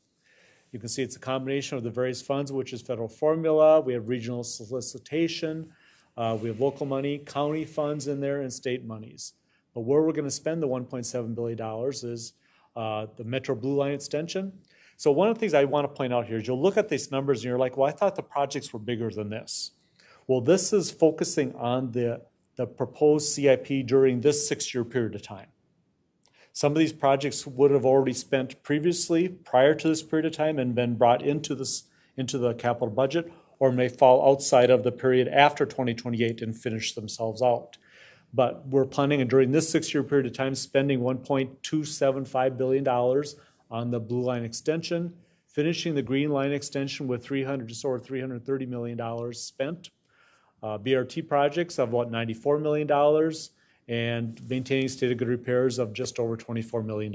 You can see it's a combination of the various funds, which is federal formula, we have regional solicitation, we have local money, county funds in there, and state monies. But where we're going to spend the $1.7 billion is the Metro Blue Line extension. So one of the things I want to point out here is you'll look at these numbers and you're like, well, I thought the projects were bigger than this. Well, this is focusing on the proposed CIP during this 6-year period of time. Some of these projects would have already spent previously prior to this period of time and been brought into the capital budget, or may fall outside of the period after 2028 and finish themselves out. But we're planning during this 6-year period of time spending $1.275 billion on the Blue Line extension, finishing the Green Line extension with just over $330 million spent. BRT projects of about $94 million, and maintaining state of good repairs of just over $24 million.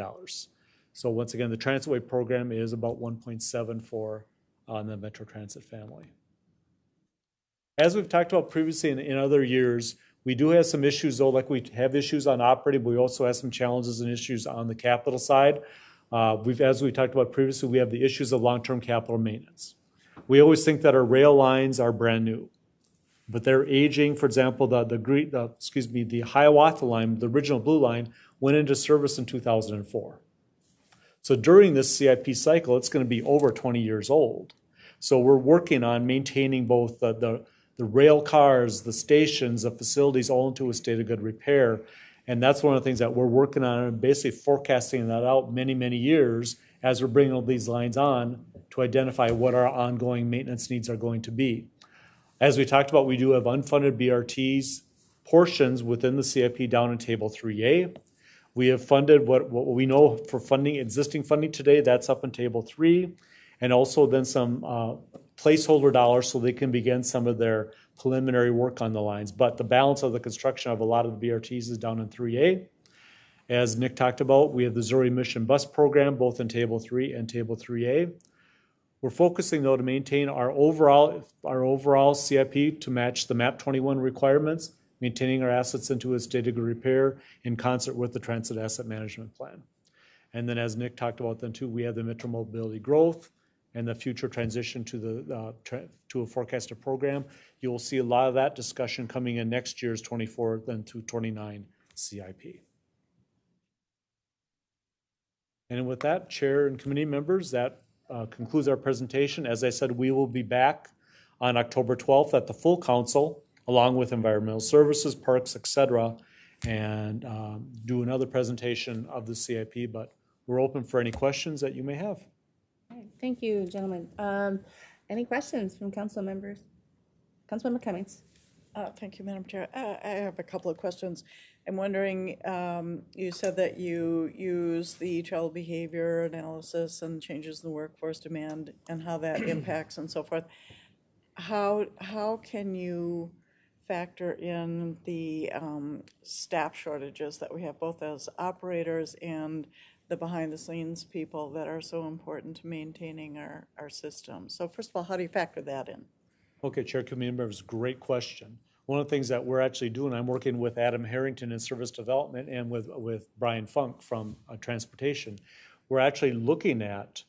So once again, the Transitway program is about 1.7 on the Metro Transit family. As we've talked about previously in other years, we do have some issues, though, like we have issues on operating, but we also have some challenges and issues on the capital side. As we talked about previously, we have the issues of long-term capital maintenance. We always think that our rail lines are brand new, but they're aging. For example, the Hiawatha line, the original Blue Line, went into service in 2004. So during this CIP cycle, it's going to be over 20 years old. So we're working on maintaining both the rail cars, the stations, the facilities, all into a state of good repair. And that's one of the things that we're working on, and basically forecasting that out many, many years as we're bringing all these lines on to identify what our ongoing maintenance needs are going to be. As we talked about, we do have unfunded BRTs portions within the CIP down in Table 3A. We have funded what we know for funding, existing funding today, that's up in Table 3, and also then some placeholder dollars so they can begin some of their preliminary work on the lines. But the balance of the construction of a lot of the BRTs is down in 3A. As Nick talked about, we have the zero emission bus program, both in Table 3 and Table 3A. We're focusing, though, to maintain our overall CIP to match the MAP 21 requirements, maintaining our assets into a state of good repair in concert with the Transit Asset Management Plan. And then, as Nick talked about then too, we have the Metro Mobility Growth and the future transition to a forecasted program. You will see a lot of that discussion coming in next year's 24 then to 29 CIP. And with that, Chair and committee members, that concludes our presentation. As I said, we will be back on October 12th at the full council, along with environmental services, parks, etc., and do another presentation of the CIP, but we're open for any questions that you may have. All right, thank you, gentlemen. Any questions from council members? Councilmember Cummings. Thank you, Madam Chair. I have a couple of questions. I'm wondering, you said that you use the child behavior analysis and changes in the workforce demand and how that impacts and so forth. How can you factor in the staff shortages that we have, both as operators and the behind-the-scenes people that are so important to maintaining our system? So first of all, how do you factor that in? Okay, Chair, committee members, great question. One of the things that we're actually doing, I'm working with Adam Harrington in Service Development and with Brian Funk from Transportation. We're actually looking at,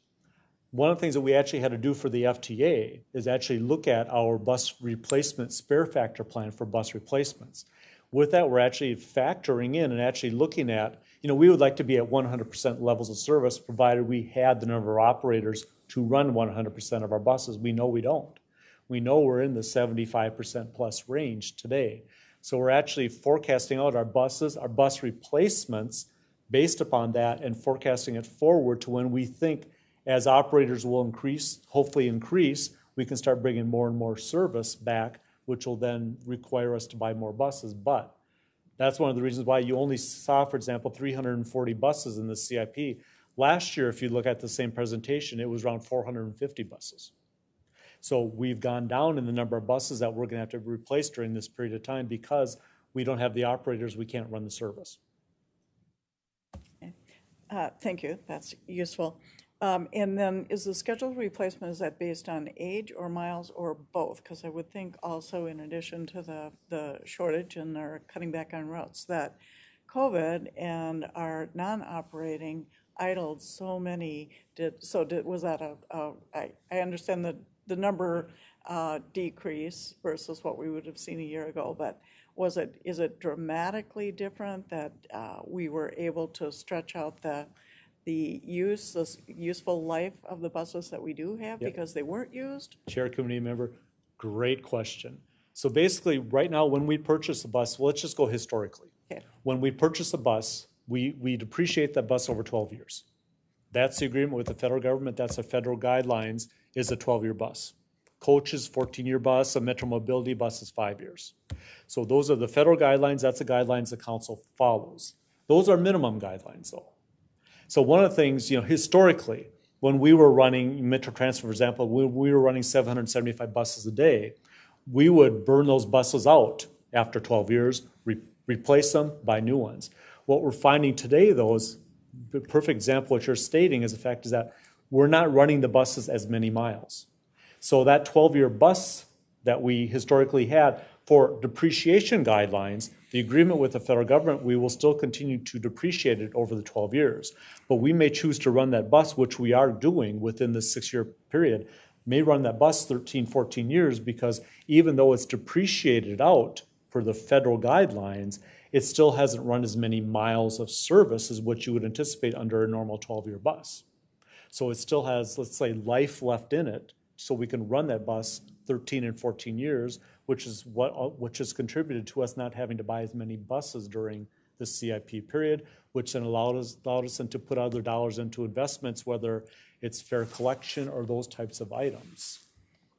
one of the things that we actually had to do for the FTA is actually look at our bus replacement spare factor plan for bus replacements. With that, we're actually factoring in and actually looking at, we would like to be at 100% levels of service, provided we had the number of operators to run 100% of our buses. We know we don't. We know we're in the 75% plus range today. So we're actually forecasting out our buses, our bus replacements based upon that, and forecasting it forward to when we think as operators will increase, hopefully increase, we can start bringing more and more service back, which will then require us to buy more buses. But that's one of the reasons why you only saw, for example, 340 buses in the CIP. Last year, if you look at the same presentation, it was around 450 buses. So we've gone down in the number of buses that we're going to have to replace during this period of time because we don't have the operators, we can't run the service. Thank you, that's useful. And then is the scheduled replacement, is that based on age or miles or both? Because I would think also in addition to the shortage and our cutting back on routes, that COVID and our non-operating idled so many, was that I understand the number decrease versus what we would have seen a year ago, but is it dramatically different that we were able to stretch out the useful life of the buses that we do have because they weren't used? Chair, committee member, great question. So basically, right now, when we purchase a bus, well, let's just go historically. Okay. When we purchase a bus, we depreciate that bus over 12 years. That's the agreement with the federal government. That's the federal guidelines, is a 12-year bus. Coach is 14-year bus, a Metro Mobility bus is 5 years. So those are the federal guidelines. That's the guidelines the council follows. Those are minimum guidelines, though. So one of the things, historically, when we were running Metro Transfer, for example, we were running 775 buses a day, we would burn those buses out after 12 years, replace them, buy new ones. What we're finding today, though, is the perfect example what you're stating is the fact is that we're not running the buses as many miles. So that 12-year bus that we historically had, for depreciation guidelines, the agreement with the federal government, we will still continue to depreciate it over the 12 years. But we may choose to run that bus, which we are doing within the 6-year period, may run that bus 13, 14 years because even though it's depreciated out per the federal guidelines, it still hasn't run as many miles of service as what you would anticipate under a normal 12-year bus. So it still has, let's say, life left in it, so we can run that bus 13 and 14 years, which has contributed to us not having to buy as many buses during the CIP period, which then allowed us then to put other dollars into investments, whether it's fare collection or those types of items.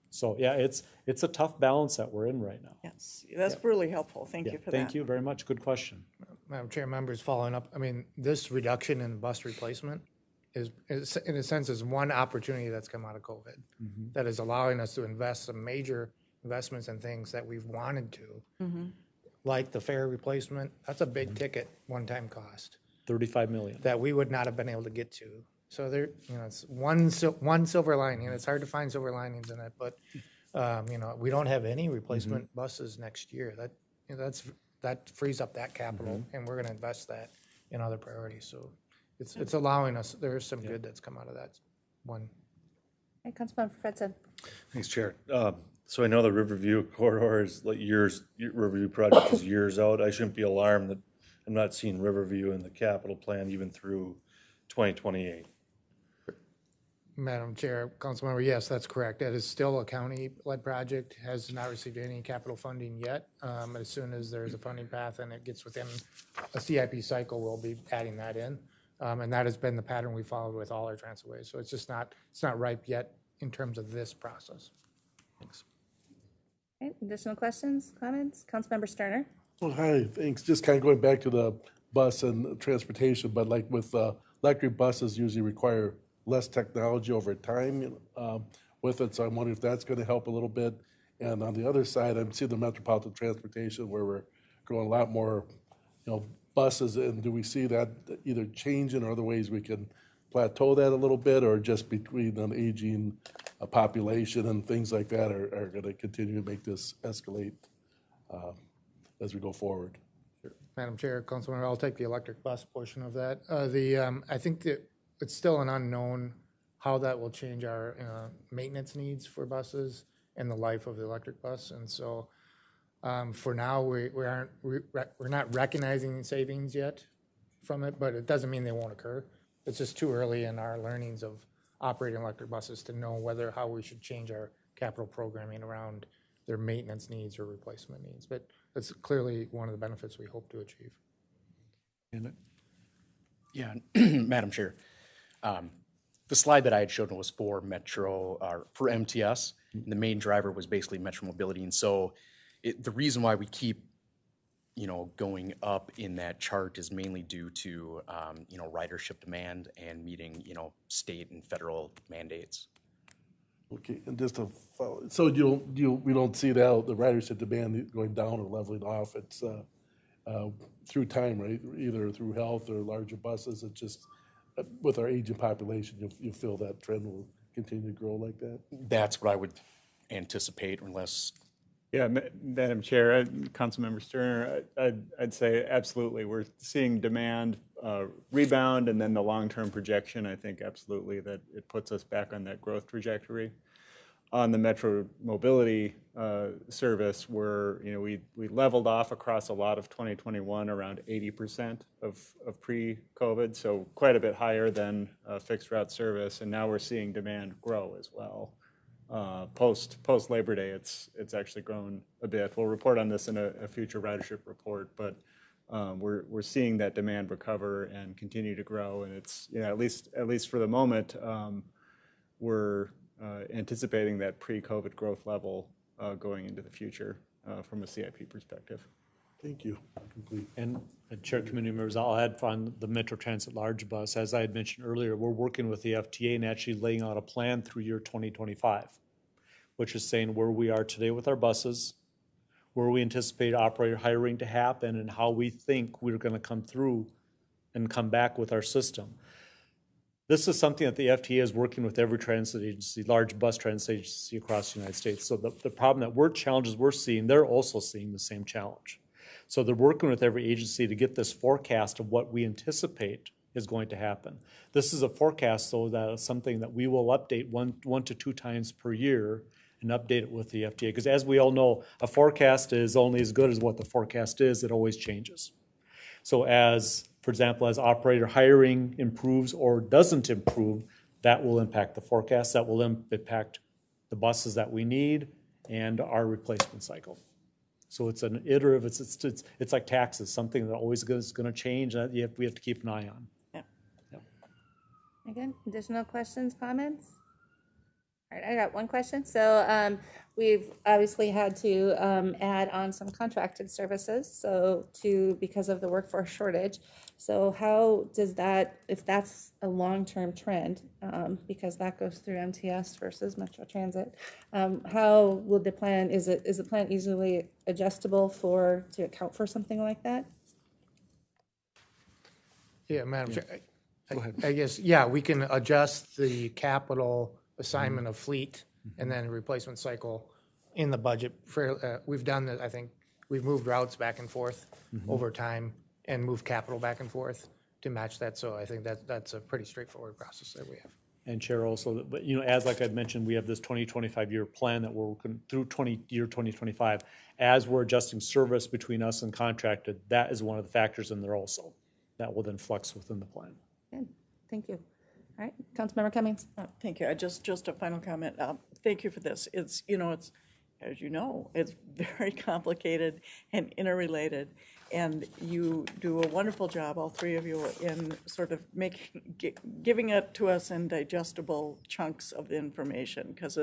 So yeah, it's a tough balance that we're in right now. Yes, that's really helpful. Thank you for that. Thank you very much. Good question. Madam Chair, members following up, this reduction in bus replacement is in a sense, is one opportunity that's come out of COVID that is allowing us to invest some major investments in things that we've wanted to, like the fare replacement. That's a big ticket, one-time cost. $35 million. That we would not have been able to get to. So there, it's one silver lining. It's hard to find silver linings in it, but we don't have any replacement buses next year. That frees up that capital, and we're going to invest that in other priorities. So it's allowing us. There is some good that's come out of that one. Okay, Councilmember Fredson. Thanks, Chair. So I know the Riverview corridor is like Riverview project is years out. I shouldn't be alarmed that I'm not seeing Riverview in the capital plan even through 2028. Madam Chair, Councilmember, yes, that's correct. That is still a county-led project, has not received any capital funding yet. As soon as there's a funding path and it gets within a CIP cycle, we'll be adding that in. And that has been the pattern we followed with all our transferways. So it's not ripe yet in terms of this process. Thanks. Okay, additional questions, comments? Councilmember Sterner. Well, hi, thanks. Just kind of going back to the bus and transportation, but like with electric buses usually require less technology over time with it. So I'm wondering if that's going to help a little bit. And on the other side, I'm seeing the metropolitan transportation where we're growing a lot more, buses. And do we see that either changing or other ways we can plateau that a little bit, or just between an aging population and things like that are going to continue to make this escalate as we go forward? Madam Chair, Councilmember, I'll take the electric bus portion of that. I think that it's still an unknown how that will change our maintenance needs for buses and the life of the electric bus. And so for now, we're not recognizing savings yet from it, but it doesn't mean they won't occur. It's just too early in our learnings of operating electric buses to know how we should change our capital programming around their maintenance needs or replacement needs. But that's clearly one of the benefits we hope to achieve. Yeah, Madam Chair. The slide that I had shown was for Metro, or for MTS. And the main driver was basically Metro Mobility. And so the reason why we keep, going up in that chart is mainly due to, ridership demand and meeting, state and federal mandates. Okay, and just to follow, so we don't see that, the ridership demand going down or leveling off. It's through time, right? Either through health or larger buses. It's just with our aging population, you feel that trend will continue to grow like that? That's what I would anticipate, unless. Yeah, Madam Chair, Councilmember Sterner, I'd say absolutely. We're seeing demand rebound, and then the long-term projection, I think absolutely that it puts us back on that growth trajectory. On the Metro Mobility service, where we leveled off across a lot of 2021, around 80% of pre-COVID, so quite a bit higher than fixed route service, and now we're seeing demand grow as well. Post Labor Day, it's actually grown a bit. We'll report on this in a future ridership report, but we're seeing that demand recover and continue to grow, and it's at least for the moment, we're anticipating that pre-COVID growth level going into the future from a CIP perspective. Thank you. Complete. And Chair, committee members, I'll add on the Metro Transit large bus. As I had mentioned earlier, we're working with the FTA and actually laying out a plan through year 2025, which is saying where we are today with our buses, where we anticipate operator hiring to happen, and how we think we're going to come through and come back with our system. This is something that the FTA is working with every transit agency, large bus transit agency across the United States. So the problem that challenges we're seeing, they're also seeing the same challenge. So they're working with every agency to get this forecast of what we anticipate is going to happen. This is a forecast, though, that is something that we will update one to two times per year and update it with the FTA. Because as we all know, a forecast is only as good as what the forecast is. It always changes. So for example, as operator hiring improves or doesn't improve, that will impact the forecast. That will impact the buses that we need and our replacement cycle. So it's an iterative, it's like taxes, something that always is going to change that we have to keep an eye on. Yeah. Again, additional questions, comments? All right, I got one question. So we've obviously had to add on some contracted services, because of the workforce shortage. So how does that, if that's a long-term trend, because that goes through MTS versus Metro Transit, how will the plan, is the plan easily adjustable to account for something like that? Yeah, Madam Chair, Go ahead. I guess, we can adjust the capital assignment of fleet and then replacement cycle in the budget. We've done that, I think, we've moved routes back and forth over time and moved capital back and forth to match that. So I think that's a pretty straightforward process that we have. And Chair, also, but as like I'd mentioned, we have this 2025-year plan that we're working through year 2025. As we're adjusting service between us and contracted, that is one of the factors in there also. That will then flux within the plan. Good, thank you. All right, Councilmember Cummings. Thank you. Just a final comment. Thank you for this. It's, as you know, it's very complicated and interrelated, and you do a wonderful job, all three of you, in sort of giving it to us in digestible chunks of information, because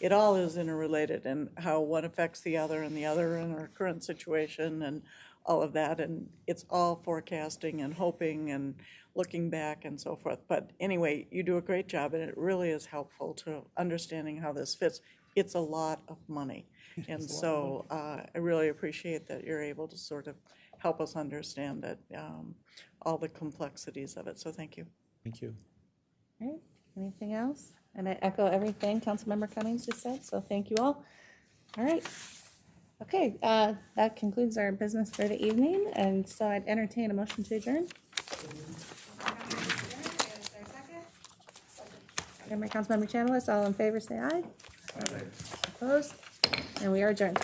it all is interrelated, and how one affects the other and our current situation and all of that, and it's all forecasting and hoping and looking back and so forth. But anyway, you do a great job, and it really is helpful to understanding how this fits. It's a lot of money, and so I really appreciate that you're able to sort of help us understand that, all the complexities of it. So thank you. Thank you. All right, anything else? And I echo everything Councilmember Cummings just said, so thank you all. All right. Okay, that concludes our business for the evening, and so I'd entertain a motion to adjourn. Second by Councilmember Channelis. All in favor, say aye. Opposed? And we are adjourned.